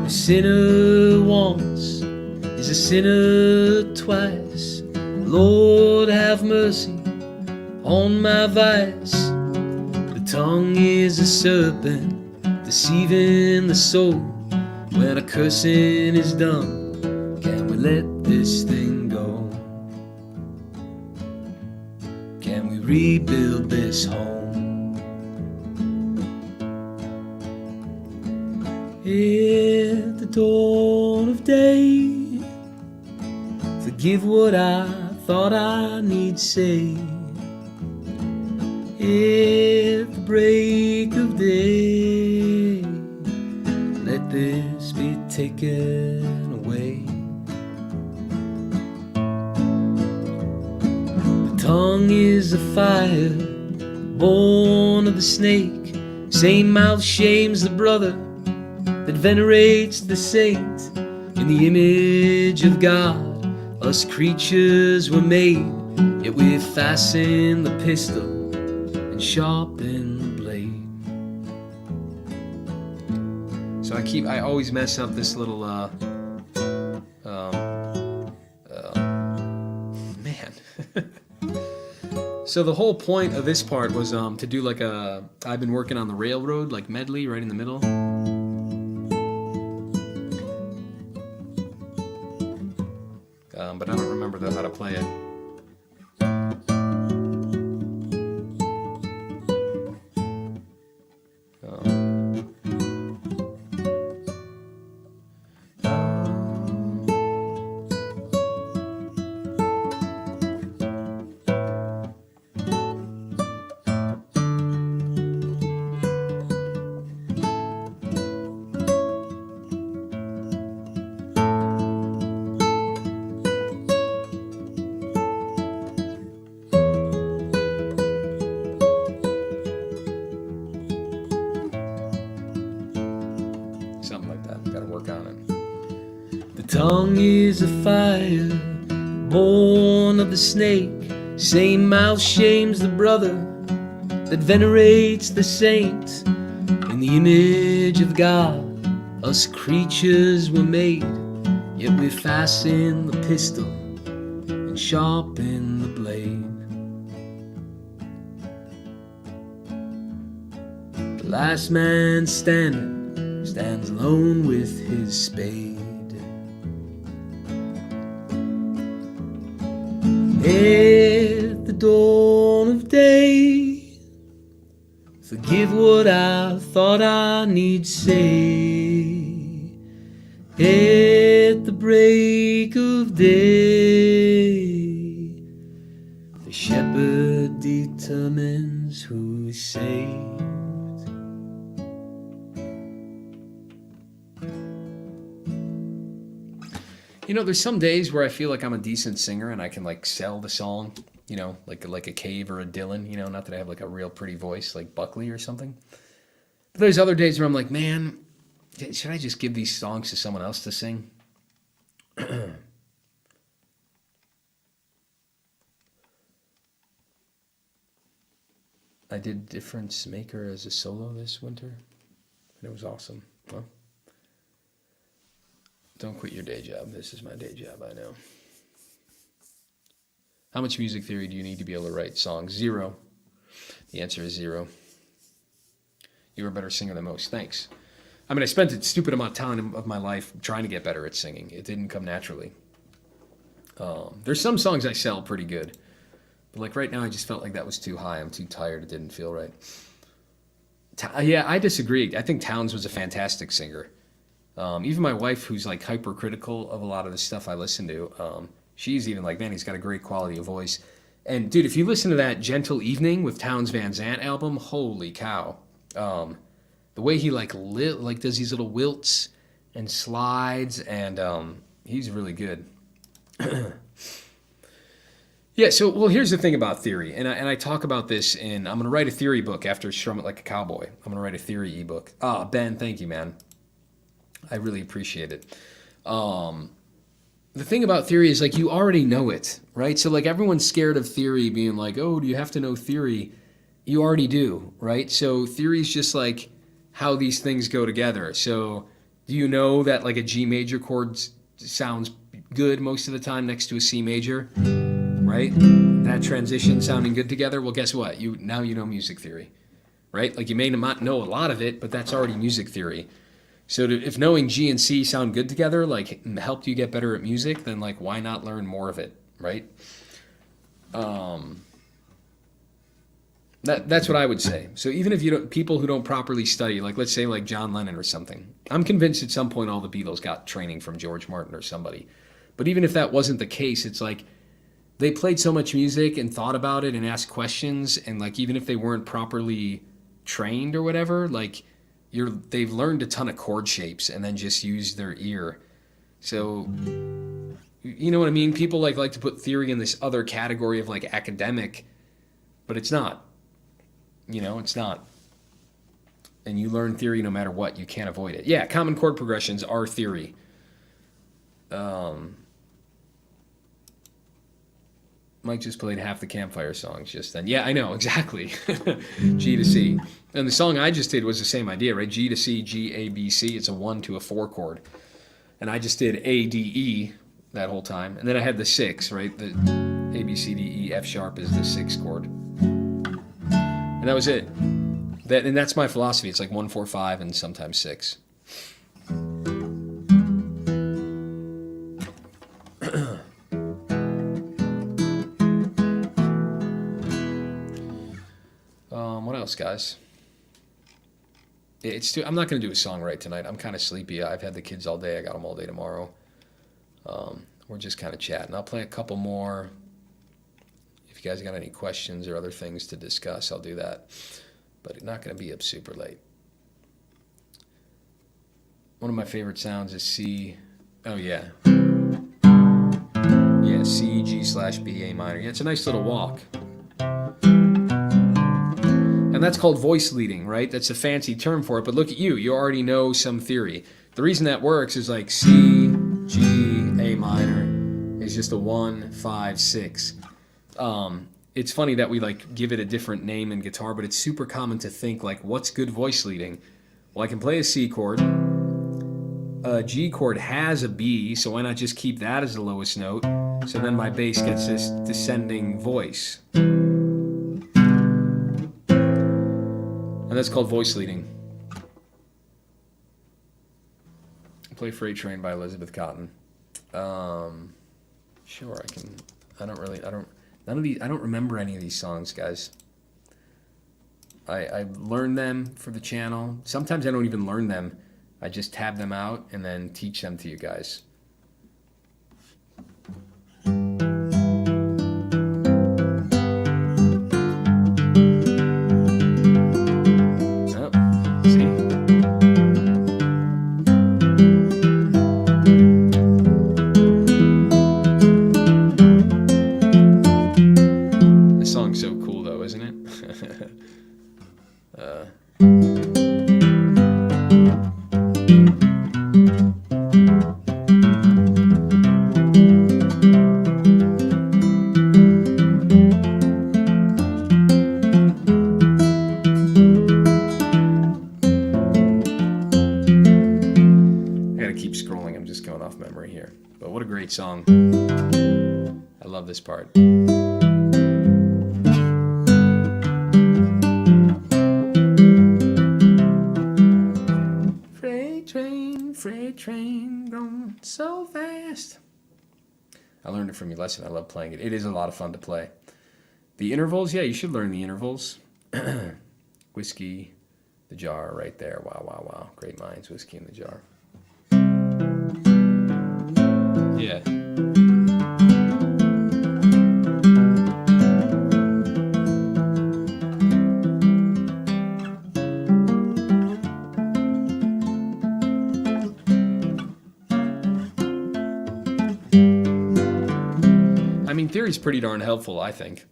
S1: A sinner once is a sinner twice. Lord, have mercy on my vice. The tongue is a serpent, deceiving the soul. When a cursing is done, can we let this thing go? Can we rebuild this home? At the dawn of day, forgive what I thought I need say. At the break of day, let this be taken away. The tongue is a fire, born of the snake. Same mouth shames the brother that venerates the saint. In the image of God, us creatures were made, yet we fasten the pistol and sharpen the blade. So I always mess up this little, man. So the whole point of this part was to do like I've been working on the railroad, like medley right in the middle. But I don't remember how to play it. Tongue is a fire, born of the snake. Same mouth shames the brother that venerates the saint. In the image of God, us creatures were made, yet we fasten the pistol and sharpen the blade. The last man standing stands alone with his spade. At the dawn of day, forgive what I thought I need say. At the break of day, the shepherd determines who's saved. You know, there's some days where I feel like I'm a decent singer and I can like sell the song, you know, like a Cave or a Dylan, you know, not that I have like a real pretty voice like Buckley or something. But there's other days where I'm like, man, should I just give these songs to someone else to sing? I did Difference Maker as a solo this winter, and it was awesome. Well, don't quit your day job. This is my day job, I know. How much music theory do you need to be able to write songs? 0. The answer is 0. You're a better singer than most. Thanks. I mean, I spent a stupid amount of time of my life trying to get better at singing. It didn't come naturally. There's some songs I sell pretty good. But like right now, I just felt like that was too high. I'm too tired. It didn't feel right. Yeah, I disagree. I think Townes was a fantastic singer. Even my wife, who's like hypercritical of a lot of the stuff I listen to, she's even like, man, he's got a great quality of voice. And dude, if you listen to that Gentle Evening with Townes Van Zandt album, holy cow. The way he like does these little wilts and slides, and he's really good. Yeah, so, well, here's the thing about theory, and I talk about this I'm going to write a theory book after Strum It Like a Cowboy. I'm going to write a theory ebook. Ben, thank you, man. I really appreciate it. The thing about theory is, like, you already know it, right? So, like, everyone's scared of theory being like, oh, do you have to know theory? You already do, right? So theory is just, like, how these things go together. So do you know that, like, a G major chord sounds good most of the time next to a C major? Right? That transition sounding good together. Well, guess what? Now you know music theory, right? Like, you may not know a lot of it, but that's already music theory. So if knowing G and C sound good together, like, helped you get better at music, then, like, why not learn more of it, right? That's what I would say. So even if people who don't properly study, like, let's say like John Lennon or something, I'm convinced at some point all the Beatles got training from George Martin or somebody. But even if that wasn't the case, it's like, they played so much music and thought about it and asked questions, and, like, even if they weren't properly trained or whatever, like, they've learned a ton of chord shapes and then just used their ear. So, you know what I mean? People like to put theory in this other category of, like, academic, but it's not. You know, it's not. And you learn theory no matter what. You can't avoid it. Yeah, common chord progressions are theory. Mike just played half the Campfire songs just then. Yeah, I know, exactly. G to C. And the song I just did was the same idea, right? G to C, G, A, B, C. It's a 1 to a 4 chord. And I just did A, D, E that whole time. And then I had the 6, right? The A, B, C, D, E, F sharp is the 6 chord. And that was it. And that's my philosophy. It's like 1, 4, 5, and sometimes 6. What else, guys? I'm not going to do a song right tonight. I'm kind of sleepy. I've had the kids all day. I got them all day tomorrow. We're just kind of chatting. I'll play a couple more. If you guys got any questions or other things to discuss, I'll do that. But it's not going to be up super late. One of my favorite sounds is C. Oh, yeah. Yeah, C, G/B, A minor. Yeah, it's a nice little walk. And that's called voice leading, right? That's a fancy term for it. But look at you. You already know some theory. The reason that works is like C, G, A minor is just a 1, 5, 6. It's funny that we like give it a different name in guitar, but it's super common to think like, what's good voice leading? Well, I can play a C chord. A G chord has a B, so why not just keep that as the lowest note? So then my bass gets this descending voice. And that's called voice leading. Play Freight Train by Elizabeth Cotten. Sure, I can. I don't remember any of these songs, guys. I learned them for the channel. Sometimes I don't even learn them. I just tab them out and then teach them to you guys. Song. I love this part. Freight train, going so fast. I learned it from your lesson. I love playing it. It is a lot of fun to play. The intervals, yeah, you should learn the intervals. Whiskey, the jar, right there. Wow, wow, wow. Great minds, whiskey in the jar. Yeah. mean, theory's pretty darn helpful, I think.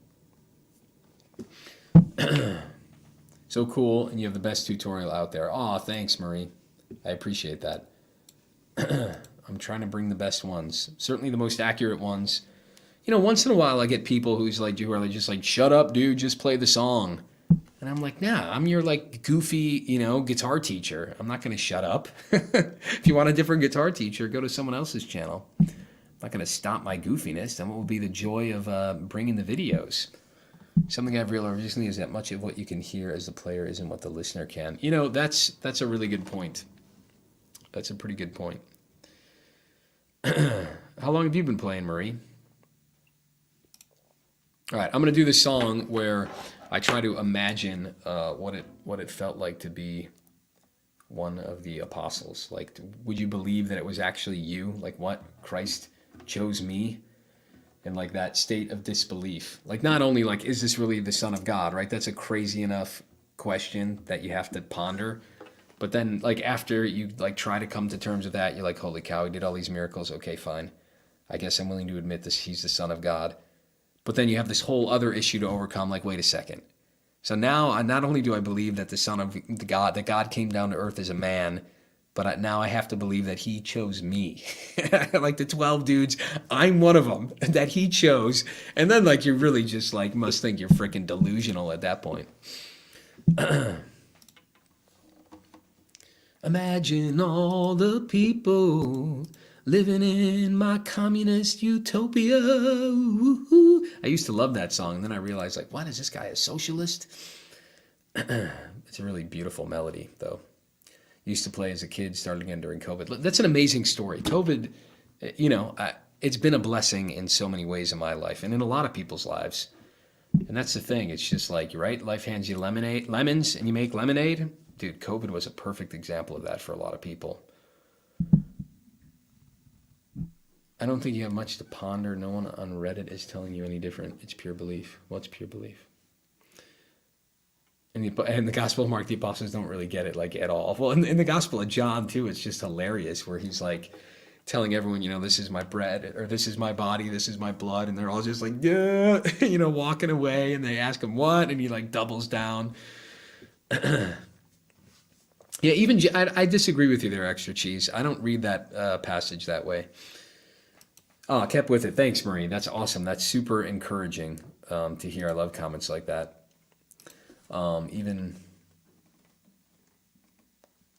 S1: So cool, and you have the best tutorial out there. Aw, thanks, Marie. I appreciate that. I'm trying to bring the best ones. Certainly the most accurate ones. You know, once in a while I get people who are just like, shut up, dude, just play the song. And I'm like, nah, I'm your like goofy, guitar teacher. I'm not going to shut up. If you want a different guitar teacher, go to someone else's channel. I'm not going to stop my goofiness. Then what will be the joy of bringing the videos? Something I've realized recently is that much of what you can hear as the player isn't what the listener can. That's a really good point. That's a pretty good point. How long have you been playing, Marie? All right, I'm going to do this song where I try to imagine what it felt like to be one of the apostles. Like, would you believe that it was actually you? Like, what? Christ chose me? And like that state of disbelief. Like, not only like, is this really the Son of God, right? That's a crazy enough question that you have to ponder. But then like after you like try to come to terms with that, you're like, holy cow, he did all these miracles. Okay, fine. I guess I'm willing to admit this. He's the Son of God. But then you have this whole other issue to overcome. Like, wait a second. So now not only do I believe that the Son of God, that God came down to earth as a man, but now I have to believe that he chose me. Like the 12 dudes, I'm one of them that he chose. And then like, you really just like must think you're freaking delusional at that point. Imagine all the people living in my communist utopia. Woo-hoo. I used to love that song. And then I realized like, what, is this guy a socialist? It's a really beautiful melody though. Used to play as a kid, started again during COVID. That's an amazing story. COVID, it's been a blessing in so many ways in my life and in a lot of people's lives. And that's the thing. It's just like, right? Life hands you lemons and you make lemonade. Dude, COVID was a perfect example of that for a lot of people. I don't think you have much to ponder. No one on Reddit is telling you any different. It's pure belief. What's pure belief? And the Gospel of Mark, the apostles don't really get it like at all. Well, in the Gospel of John too, it's just hilarious where he's like telling everyone, this is my bread or this is my body, this is my blood. And they're all just like, yeah, walking away. And they ask him what, and he like doubles down. Yeah, even I disagree with you there, Extra Cheese. I don't read that passage that way. Oh, I kept with it. Thanks, Marie. That's awesome. That's super encouraging to hear. I love comments like that. Being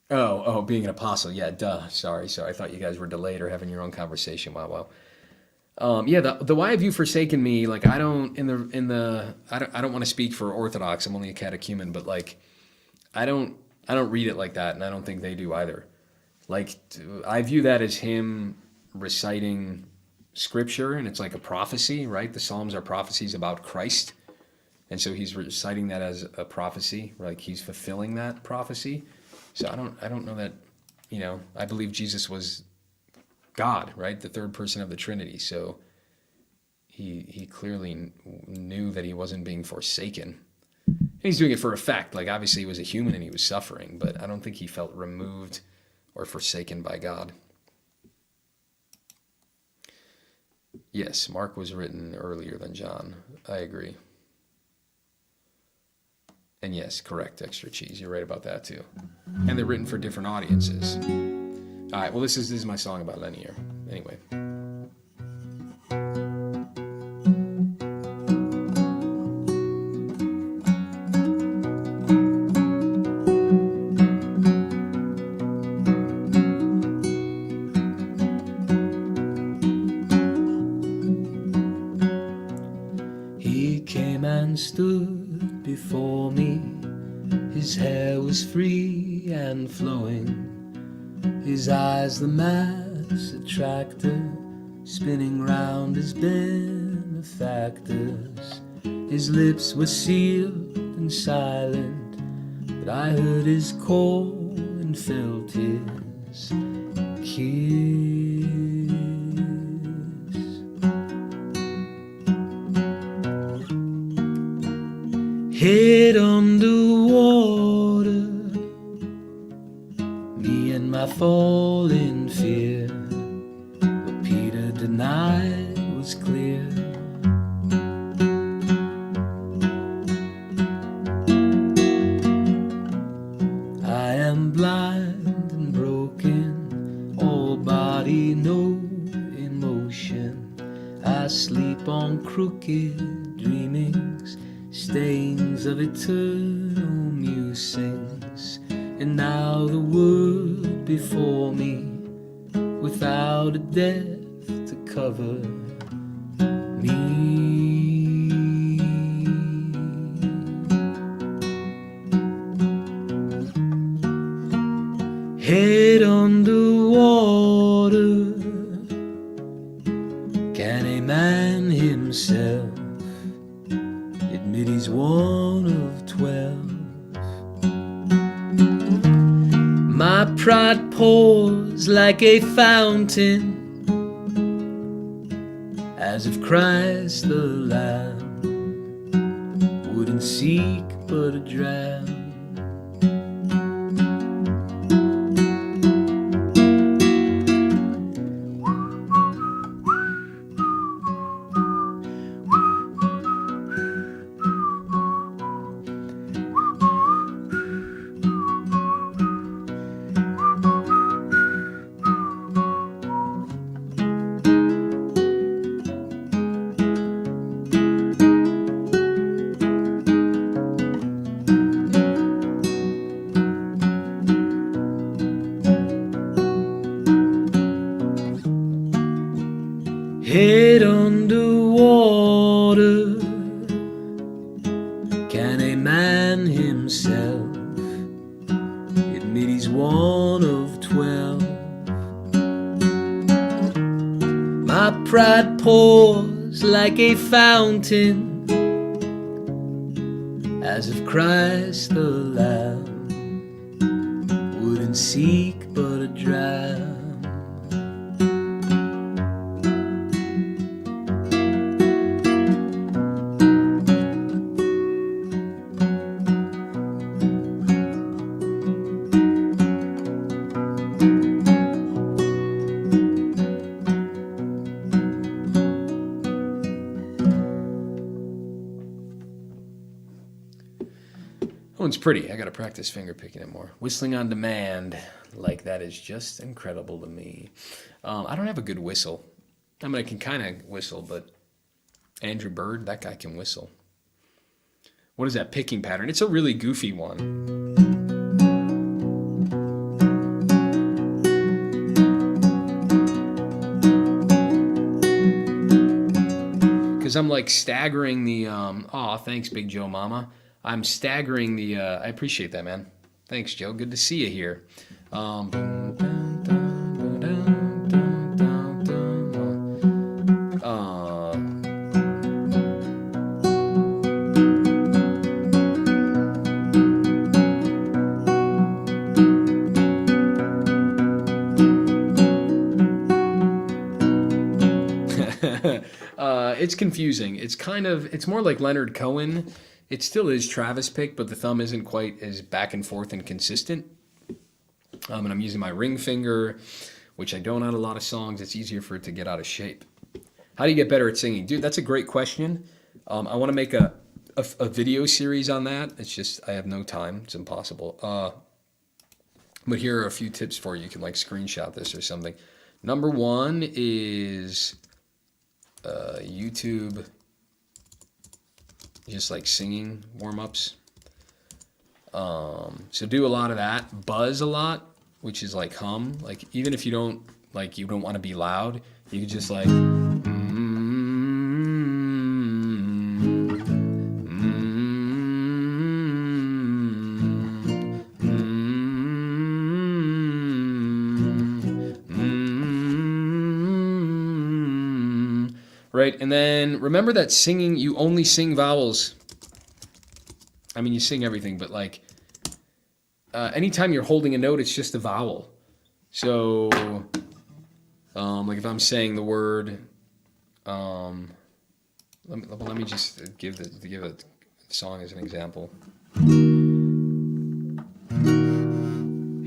S1: an apostle. Yeah, duh. Sorry. I thought you guys were delayed or having your own conversation. Wow. The why have you forsaken me? Like, I don't want to speak for Orthodox. I'm only a catechumen, but like, I don't read it like that, and I don't think they do either. Like, I view that as him reciting scripture, and it's like a prophecy, right? The Psalms are prophecies about Christ. And so he's reciting that as a prophecy, like he's fulfilling that prophecy. So I don't know that, I believe Jesus was God, right? The third person of the Trinity. So he clearly knew that he wasn't being forsaken. And he's doing it for effect. Like, obviously he was a human and he was suffering, but I don't think he felt removed or forsaken by God. Yes, Mark was written earlier than John. I agree. And yes, correct, Extra Cheese. You're right about that too. And they're written for different audiences. All right, well, this is my song about linear. Anyway.
S2: He came and stood before me. His hair was free and flowing, his eyes the mass attractor, spinning round his benefactors. His lips were sealed and silent, but I heard his call and felt his kiss. Head underwater, me and my falling fear. What Peter denied was clear. I sleep on crooked dreamings, stains of eternal musings. And now the world before me, without a death to cover me. Head underwater, can a man himself admit he's one of 12? My pride pours like a fountain, as if Christ the Lamb wouldn't seek but a dram. Head underwater, can a man himself admit he's one of 12? My pride pours like a fountain, as if Christ the Lamb wouldn't seek but a dram.
S1: That one's pretty. I gotta practice finger picking it more. Whistling on demand, like that is just incredible to me. I don't have a good whistle. I mean, I can kind of whistle, but Andrew Bird, that guy can whistle. What is that picking pattern? It's a really goofy one. Because I'm like staggering the, aw, thanks, Big Joe Mama. I'm staggering the, I appreciate that, man. Thanks, Joe. Good to see you here. It's confusing. It's kind of, it's more like Leonard Cohen. It still is Travis pick, but the thumb isn't quite as back and forth and consistent. And I'm using my ring finger, which I don't on a lot of songs. It's easier for it to get out of shape. How do you get better at singing? Dude, that's a great question. I want to make a video series on that. It's just, I have no time. It's impossible. But here are a few tips for you. You can like screenshot this or something. Number one is YouTube, just like singing warm-ups. So do a lot of that. Buzz a lot, which is like hum. Like even if you don't want to be loud, you can just like right? And then remember that singing, you only sing vowels. I mean, you sing everything, but like anytime you're holding a note, it's just a vowel. So like if I'm saying the word, let me just give a song as an example.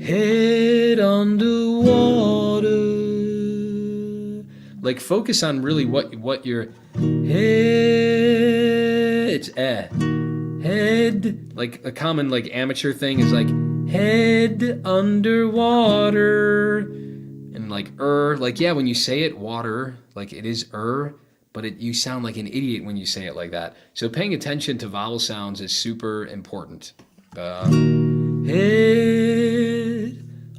S1: Head underwater. Like focus on really what your head. It's head. Like a common like amateur thing is like head underwater, and like like yeah, when you say it water, like it is but you sound like an idiot when you say it like that. So paying attention to vowel sounds is super important.
S2: Head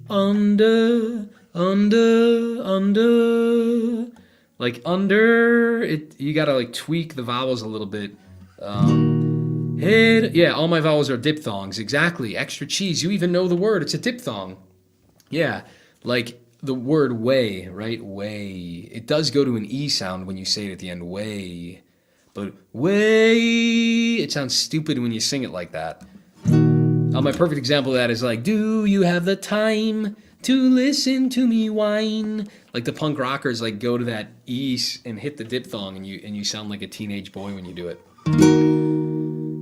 S2: under, under.
S1: Like under, you gotta like tweak the vowels a little bit. Head, yeah, all my vowels are diphthongs. Exactly. Extra cheese. You even know the word. It's a diphthong. Yeah, like the word way, right? Way. It does go to an E sound when you say it at the end. Way. But way, it sounds stupid when you sing it like that. My perfect example of that is like, do you have the time to listen to me whine? Like the punk rockers like go to that E and hit the diphthong, and you sound like a teenage boy when you do it.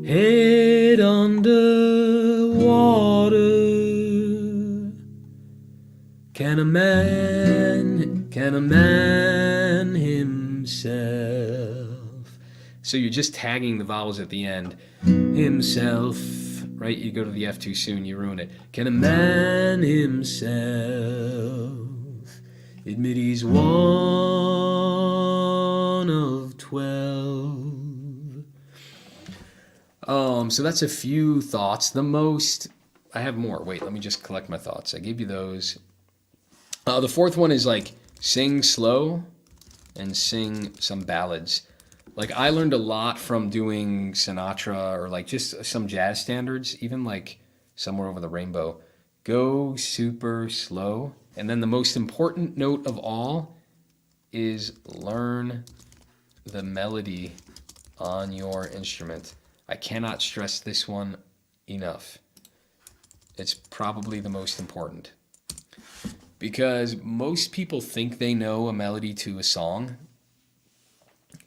S2: Head under water. Can a man himself?
S1: So you're just tagging the vowels at the end. Himself, right? You go to the F too soon, you ruin it.
S2: Can a man himself admit he's one of 12?
S1: So that's a few thoughts. I have more. Wait, let me just collect my thoughts. I gave you those. The fourth one is like sing slow and sing some ballads. Like I learned a lot from doing Sinatra or like just some jazz standards, even like Somewhere Over the Rainbow. Go super slow. And then the most important note of all is learn the melody on your instrument. I cannot stress this one enough. It's probably the most important. Because most people think they know a melody to a song,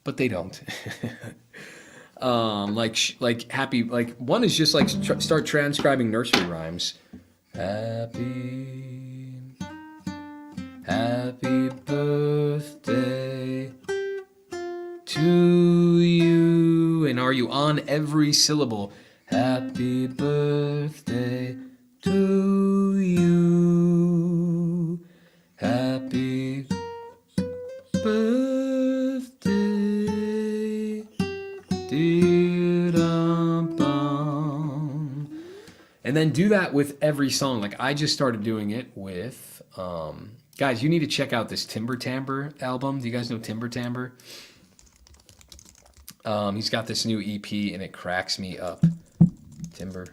S1: but they don't. Like happy, like one is just like start transcribing nursery rhymes. Happy birthday to you. And are you on every syllable? Happy birthday to you. Happy birthday, dear dum-bum. And then do that with every song. Like I just started doing it with, guys, you need to check out this Timbre album. Do you guys know Timbre? He's got this new EP and it cracks me up. Timbre.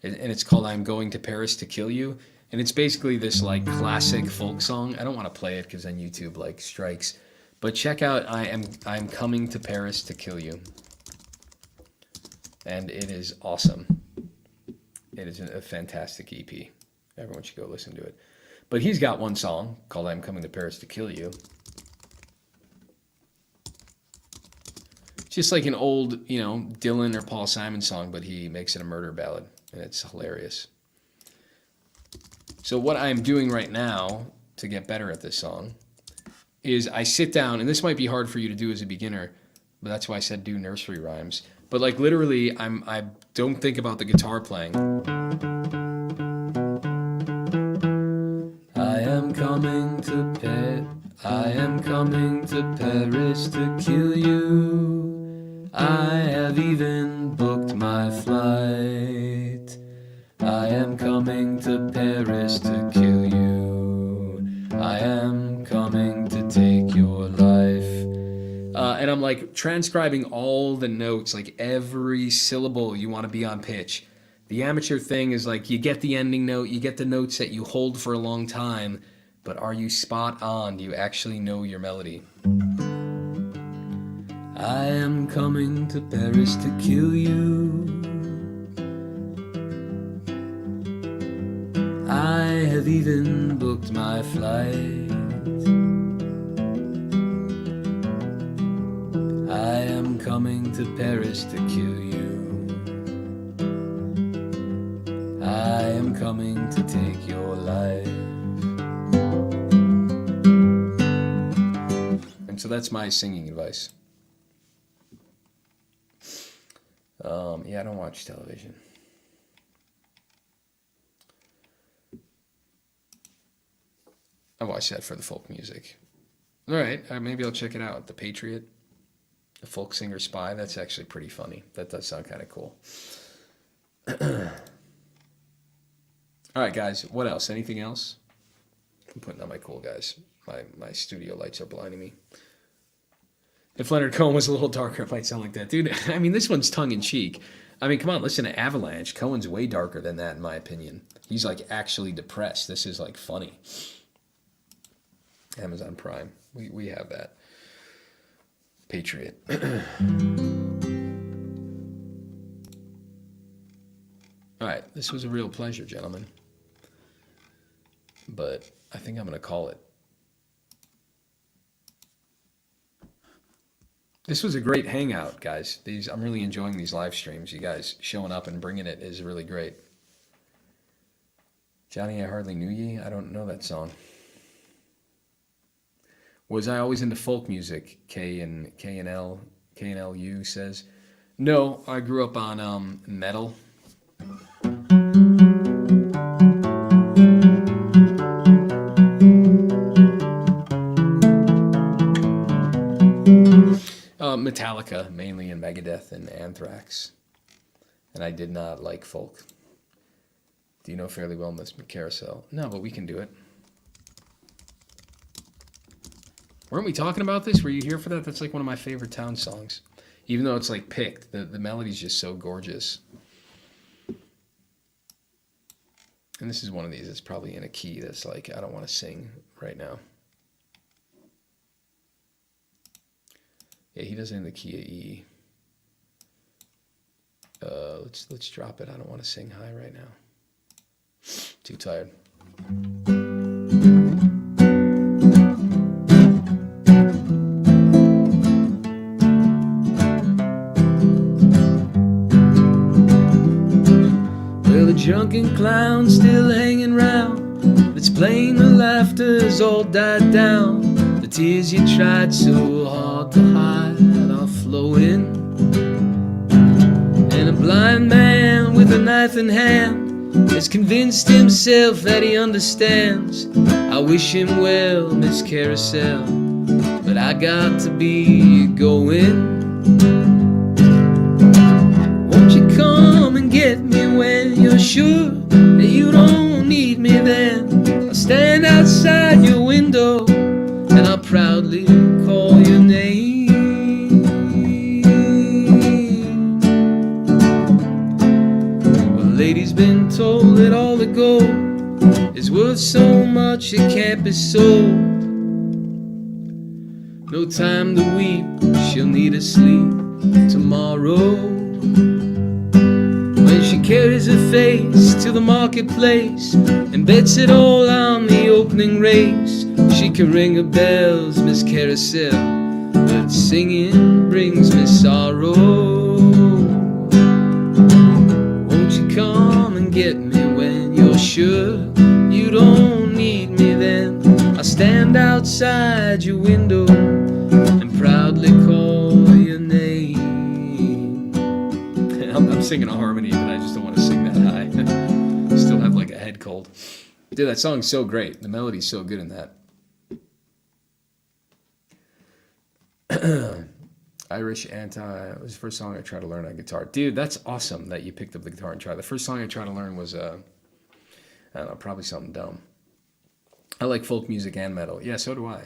S1: And it's called I'm Going to Paris to Kill You. And it's basically this like classic folk song. I don't want to play it because then YouTube like strikes. But check out I'm Coming to Paris to Kill You. And it is awesome. It is a fantastic EP. Everyone should go listen to it. But he's got one song called I'm Coming to Paris to Kill You. Just like an old, Dylan or Paul Simon song, but he makes it a murder ballad, and it's hilarious. So what I'm doing right now to get better at this song is I sit down, and this might be hard for you to do as a beginner, but that's why I said do nursery rhymes. But like literally, I don't think about the guitar playing.
S2: I am coming to Paris to kill you. I have even booked my flight. I am coming to Paris to kill you. I am coming to take your life. And I'm like transcribing all the notes, like every syllable you want to be on pitch. The amateur thing is like you get the ending note, you get the notes that you hold for a long time, but are you spot on? Do you actually know your melody? I am coming to Paris to kill you. I have even booked my flight. I am coming to Paris to kill you. I am coming to take your life.
S1: And so that's my singing advice. Yeah, I don't watch television. I watch that for the folk music. All right, maybe I'll check it out. The Patriot, the folk singer spy. That's actually pretty funny. That does sound kind of cool. All right, guys. What else? Anything else? I'm putting on my cool guys. My studio lights are blinding me. If Leonard Cohen was a little darker, it might sound like that. Dude, I mean, this one's tongue-in-cheek. I mean, come on, listen to Avalanche. Cohen's way darker than that, in my opinion. He's, like, actually depressed. This is, like, funny. Amazon Prime. We have that. Patriot. All right, this was a real pleasure, gentlemen. But I think I'm going to call it. This was a great hangout, guys. I'm really enjoying these live streams. You guys showing up and bringing it is really great. Johnny, I Hardly Knew Ye. I don't know that song. Was I always into folk music? KNLU says. No, I grew up on metal. Metallica, mainly, and Megadeth and Anthrax. And I did not like folk. Do you know fairly well Miss Carousel? No, but we can do it. Weren't we talking about this? Were you here for that? That's like one of my favorite town songs. Even though it's like picked, the melody's just so gorgeous. And this is one of these that's probably in a key that's like, I don't want to sing right now. Yeah, he does it in the key of E. Let's drop it. I don't want to sing high right now. Too tired. Well, the drunken clown still hanging round. It's plain the laughter's all died down. The tears you tried so hard to hide are flowing. And a blind man with a knife in hand has convinced himself that he understands. I wish him well, Miss Carousel, but I got to be going. Won't you come and get me when you're sure that you don't need me then? I'll stand outside your window and I'll proudly call your name. Well, lady's been told that all the gold is worth so much it can't be sold. No time to weep, she'll need to sleep tomorrow. When she carries her face to the marketplace and bets it all on the opening race, she can ring her bells, Miss Carousel, but singing brings me sorrow. Won't you come and get me when you're sure you don't need me then? I'll stand outside your window and proudly call your name. I'm singing a harmony, but I just don't want to sing that high. Still have like a head cold. Dude, that song's so great. The melody's so good in that. Irish Anti was the first song I tried to learn on guitar. Dude, that's awesome that you picked up the guitar and tried. The first song I tried to learn was, I don't know, probably something dumb. I like folk music and metal. Yeah, so do I.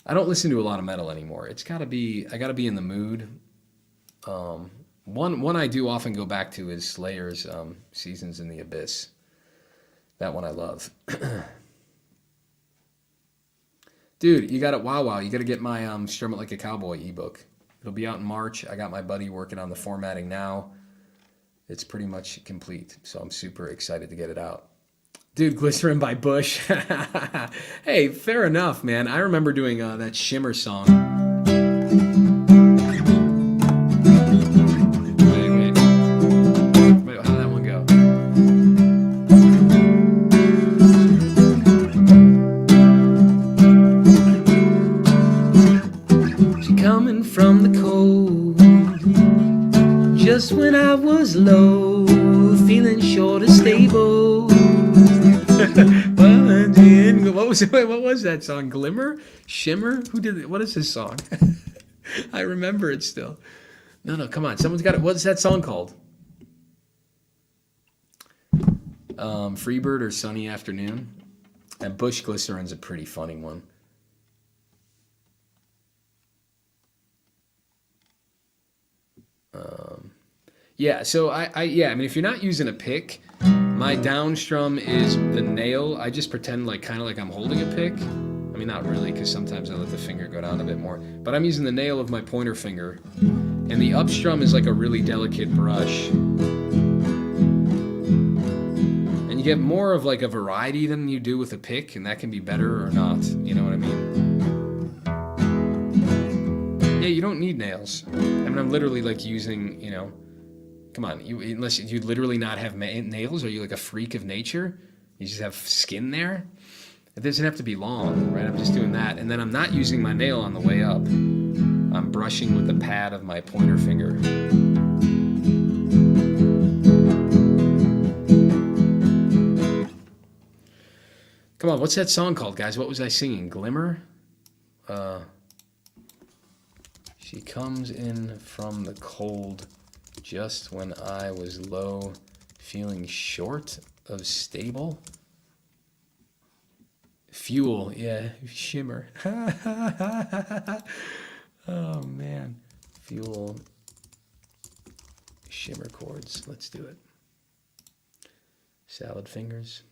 S1: I don't listen to a lot of metal anymore. It's gotta be, I gotta be in the mood. One I do often go back to is Slayer's Seasons in the Abyss. That one I love. Dude, you got it. Wow. You got to get my Strum It Like a Cowboy ebook. It'll be out in March. I got my buddy working on the formatting now. It's pretty much complete, so I'm super excited to get it out. Dude, Glycerin by Bush. Hey, fair enough, man. I remember doing that Shimmer song. Wait, how'd that one go? Coming from the cold, just when I was low, feeling short and stable. What was What was that song? Glimmer? Shimmer? Who did it? What is this song? I remember it still. No, come on. Someone's got it. What's that song called? Freebird or Sunny Afternoon? And Bush Glycerin's a pretty funny one. Yeah, so I mean, if you're not using a pick, my downstrum is the nail. I just pretend kind of like I'm holding a pick. I mean, not really, because sometimes I let the finger go down a bit more. But I'm using the nail of my pointer finger. And the upstrum is like a really delicate brush. And you get more of like a variety than you do with a pick, and that can be better or not. You know what I mean? Yeah, you don't need nails. I mean, I'm literally like using, come on, unless you literally not have nails, are you like a freak of nature? You just have skin there? It doesn't have to be long, right? I'm just doing that. And then I'm not using my nail on the way up. I'm brushing with the pad of my pointer finger. Come on, what's that song called, guys? What was I singing? Glimmer? She comes in from the cold just when I was low, feeling short of stable. Fuel, yeah, Shimmer. Oh, man. Fuel, Shimmer chords. Let's do it. Salad fingers.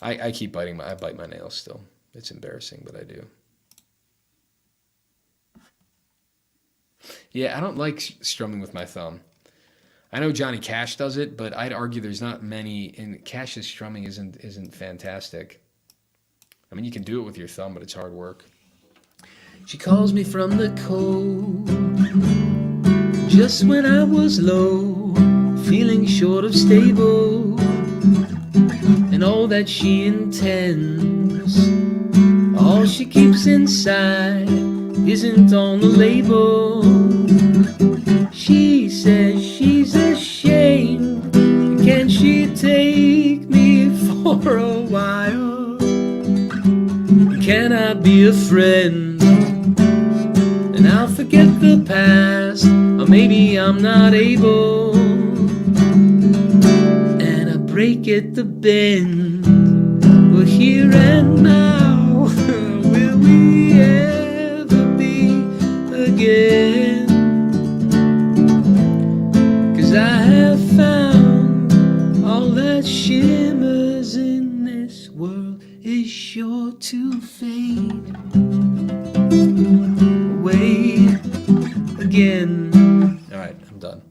S1: I keep I bite my nails still. It's embarrassing, but I do. Yeah, I don't like strumming with my thumb. I know Johnny Cash does it, but I'd argue there's not many, and Cash's strumming isn't fantastic. I mean, you can do it with your thumb, but it's hard work. She calls me from the cold, just when I was low, feeling short of stable, and all that she intends, all she keeps inside isn't on the label. She says she's ashamed, can she take me for a while? Can I be a friend? And I'll forget the past, or maybe I'm not able. And I break at the bend, we're here and now. Will we ever be again? 'Cause I have found all that shimmers in this world is sure to fade away again. All right, I'm done.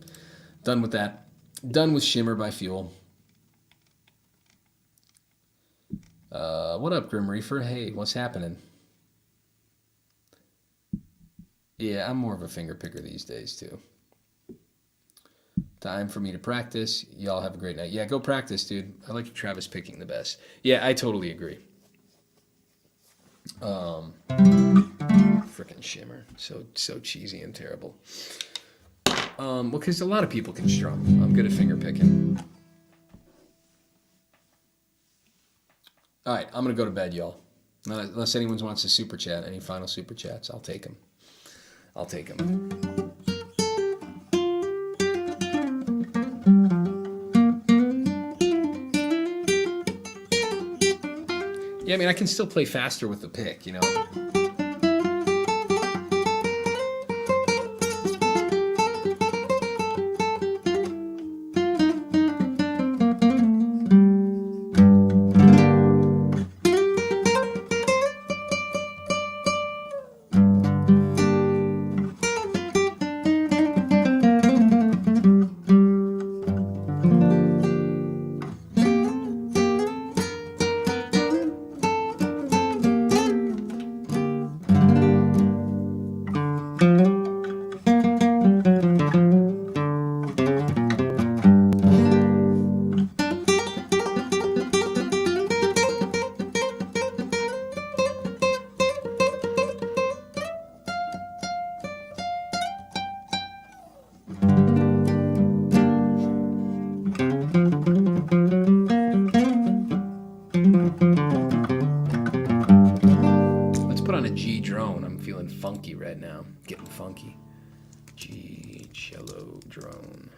S1: Done with that. Done with Shimmer by Fuel. What up, Grim Reaper? Hey, what's happening? Yeah, I'm more of a finger picker these days, too. Time for me to practice. Y'all have a great night. Yeah, go practice, dude. I like Travis picking the best. Yeah, I totally agree. Frickin' Shimmer. So cheesy and terrible. Well, because a lot of people can strum. I'm good at finger picking. All right, I'm going to go to bed, y'all. Unless anyone wants to super chat, any final super chats, I'll take them. Yeah, I mean, I can still play faster with the pick, you know. put on a G drone. I'm feeling funky right now. Getting funky. G cello drone.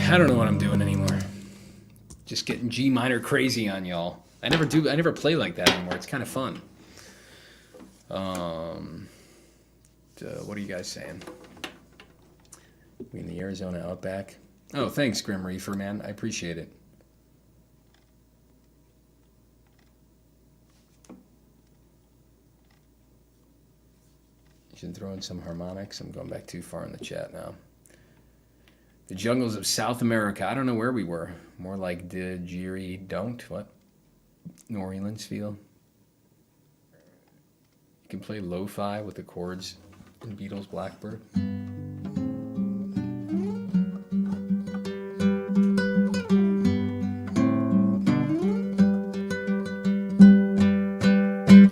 S1: I don't know what I'm doing anymore. Just getting G minor crazy on y'all. I never play like that anymore. It's kind of fun. What are you guys saying? We in the Arizona Outback? Oh, thanks, Grim Reefer, man. I appreciate it. You should throw in some harmonics. I'm going back too far in the chat now. The jungles of South America. I don't know where we were. More like didgeridoo. What? New Orleans feel. You can play lo-fi with the chords in Beatles' Blackbird.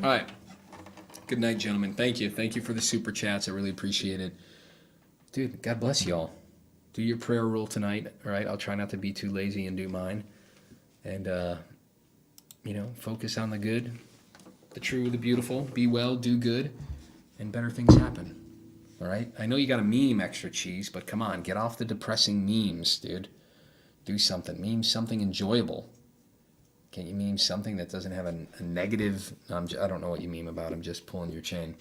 S1: All right. Good night, gentlemen. Thank you. Thank you for the super chats. I really appreciate it. dude, God bless y'all. Do your prayer rule tonight, all right? I'll try not to be too lazy and do mine. And, focus on the good, the true, the beautiful. Be well, do good, and better things happen. All right? I know you got to meme extra cheese, but come on, get off the depressing memes, dude. Do something. Meme something enjoyable. Can't you meme something that doesn't have a negative... I don't know what you meme about. I'm just pulling your chain.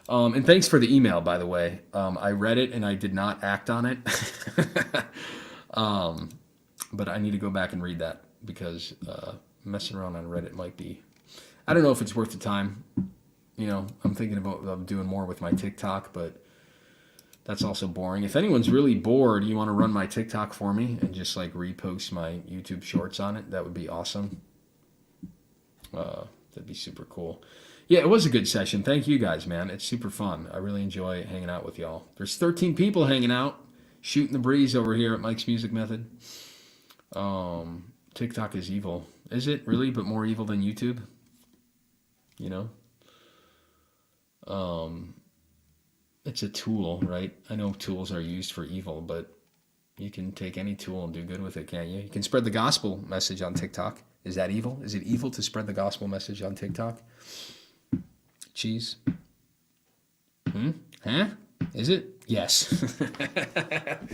S1: And thanks for the email, by the way. I read it, and I did not act on it. But I need to go back and read that, because messing around on Reddit might be... I don't know if it's worth the time. I'm thinking about doing more with my TikTok, but that's also boring. If anyone's really bored, you want to run my TikTok for me and just like repost my YouTube shorts on it, that would be awesome. That'd be super cool. Yeah, it was a good session. Thank you guys, man. It's super fun. I really enjoy hanging out with y'all. There's 13 people hanging out, shooting the breeze over here at Mike's Music Method. TikTok is evil. Is it really? But more evil than YouTube? It's a tool, right? I know tools are used for evil, but you can take any tool and do good with it, can't you? You can spread the gospel message on TikTok. Is that evil? Is it evil to spread the gospel message on TikTok? Cheese? Huh? Is it? Yes. At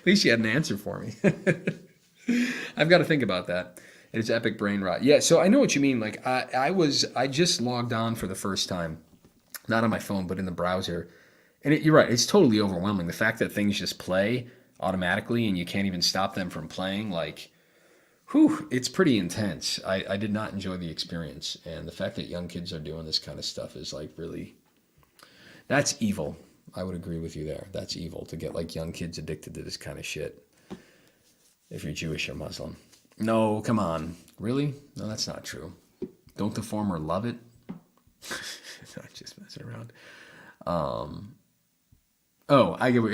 S1: least you had an answer for me. I've got to think about that. It's epic brain rot. Yeah, so I know what you mean. Like I just logged on for the first time, not on my phone, but in the browser. And you're right, it's totally overwhelming. The fact that things just play automatically and you can't even stop them from playing, like, it's pretty intense. I did not enjoy the experience. And the fact that young kids are doing this kind of stuff is like really, that's evil. I would agree with you there. That's evil to get like young kids addicted to this kind of shit. If you're Jewish or Muslim. No, come on. Really? No, that's not true. Don't the former love it? I'm just messing around. I get what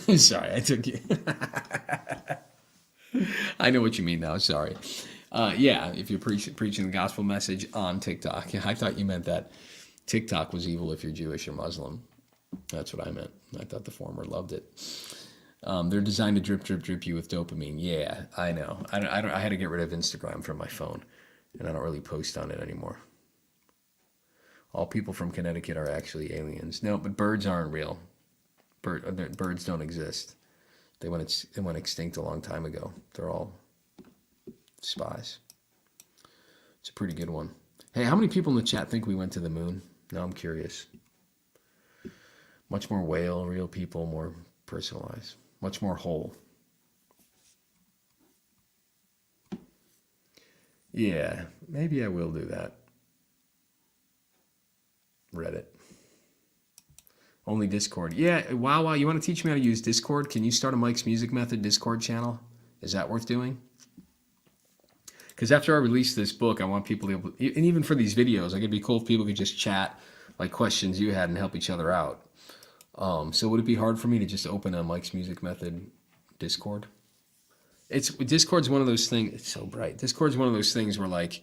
S1: you're... Sorry, I took you... I know what you mean now, sorry. Yeah, if you're preaching the gospel message on TikTok. I thought you meant that TikTok was evil if you're Jewish or Muslim. That's what I meant. I thought the former loved it. They're designed to drip, drip, drip you with dopamine. Yeah, I know. I had to get rid of Instagram from my phone, and I don't really post on it anymore. All people from Connecticut are actually aliens. No, but birds aren't real. Birds don't exist. They went extinct a long time ago. They're all spies. It's a pretty good one. Hey, how many people in the chat think we went to the moon? Now I'm curious. Much more whale, real people, more personalized. Much more whole. Yeah, maybe I will do that. Reddit. Only Discord. Yeah, wow, you want to teach me how to use Discord? Can you start a Mike's Music Method Discord channel? Is that worth doing? Because after I release this book, I want people to be able to, and even for these videos, like it'd be cool if people could just chat like questions you had and help each other out. So would it be hard for me to just open a Mike's Music Method Discord? Discord's one of those things, it's so bright. Discord's one of those things where like,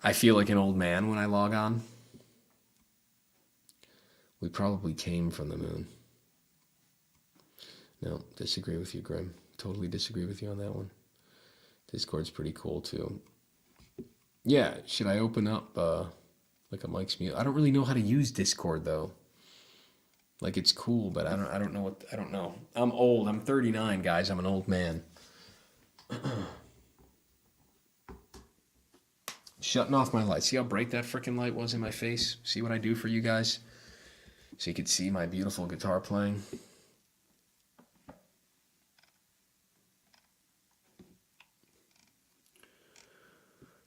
S1: I feel like an old man when I log on. We probably came from the moon. No, disagree with you, Grim. Totally disagree with you on that one. Discord's pretty cool too. Yeah, should I open up like a Mike's Music? I don't really know how to use Discord though. Like it's cool, but I don't know. I'm old. I'm 39, guys. I'm an old man. Shutting off my light. See how bright that freaking light was in my face? See what I do for you guys? So you could see my beautiful guitar playing.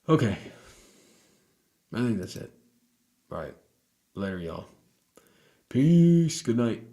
S1: Okay. I think that's it. All right. Later, y'all. Peace. Good night.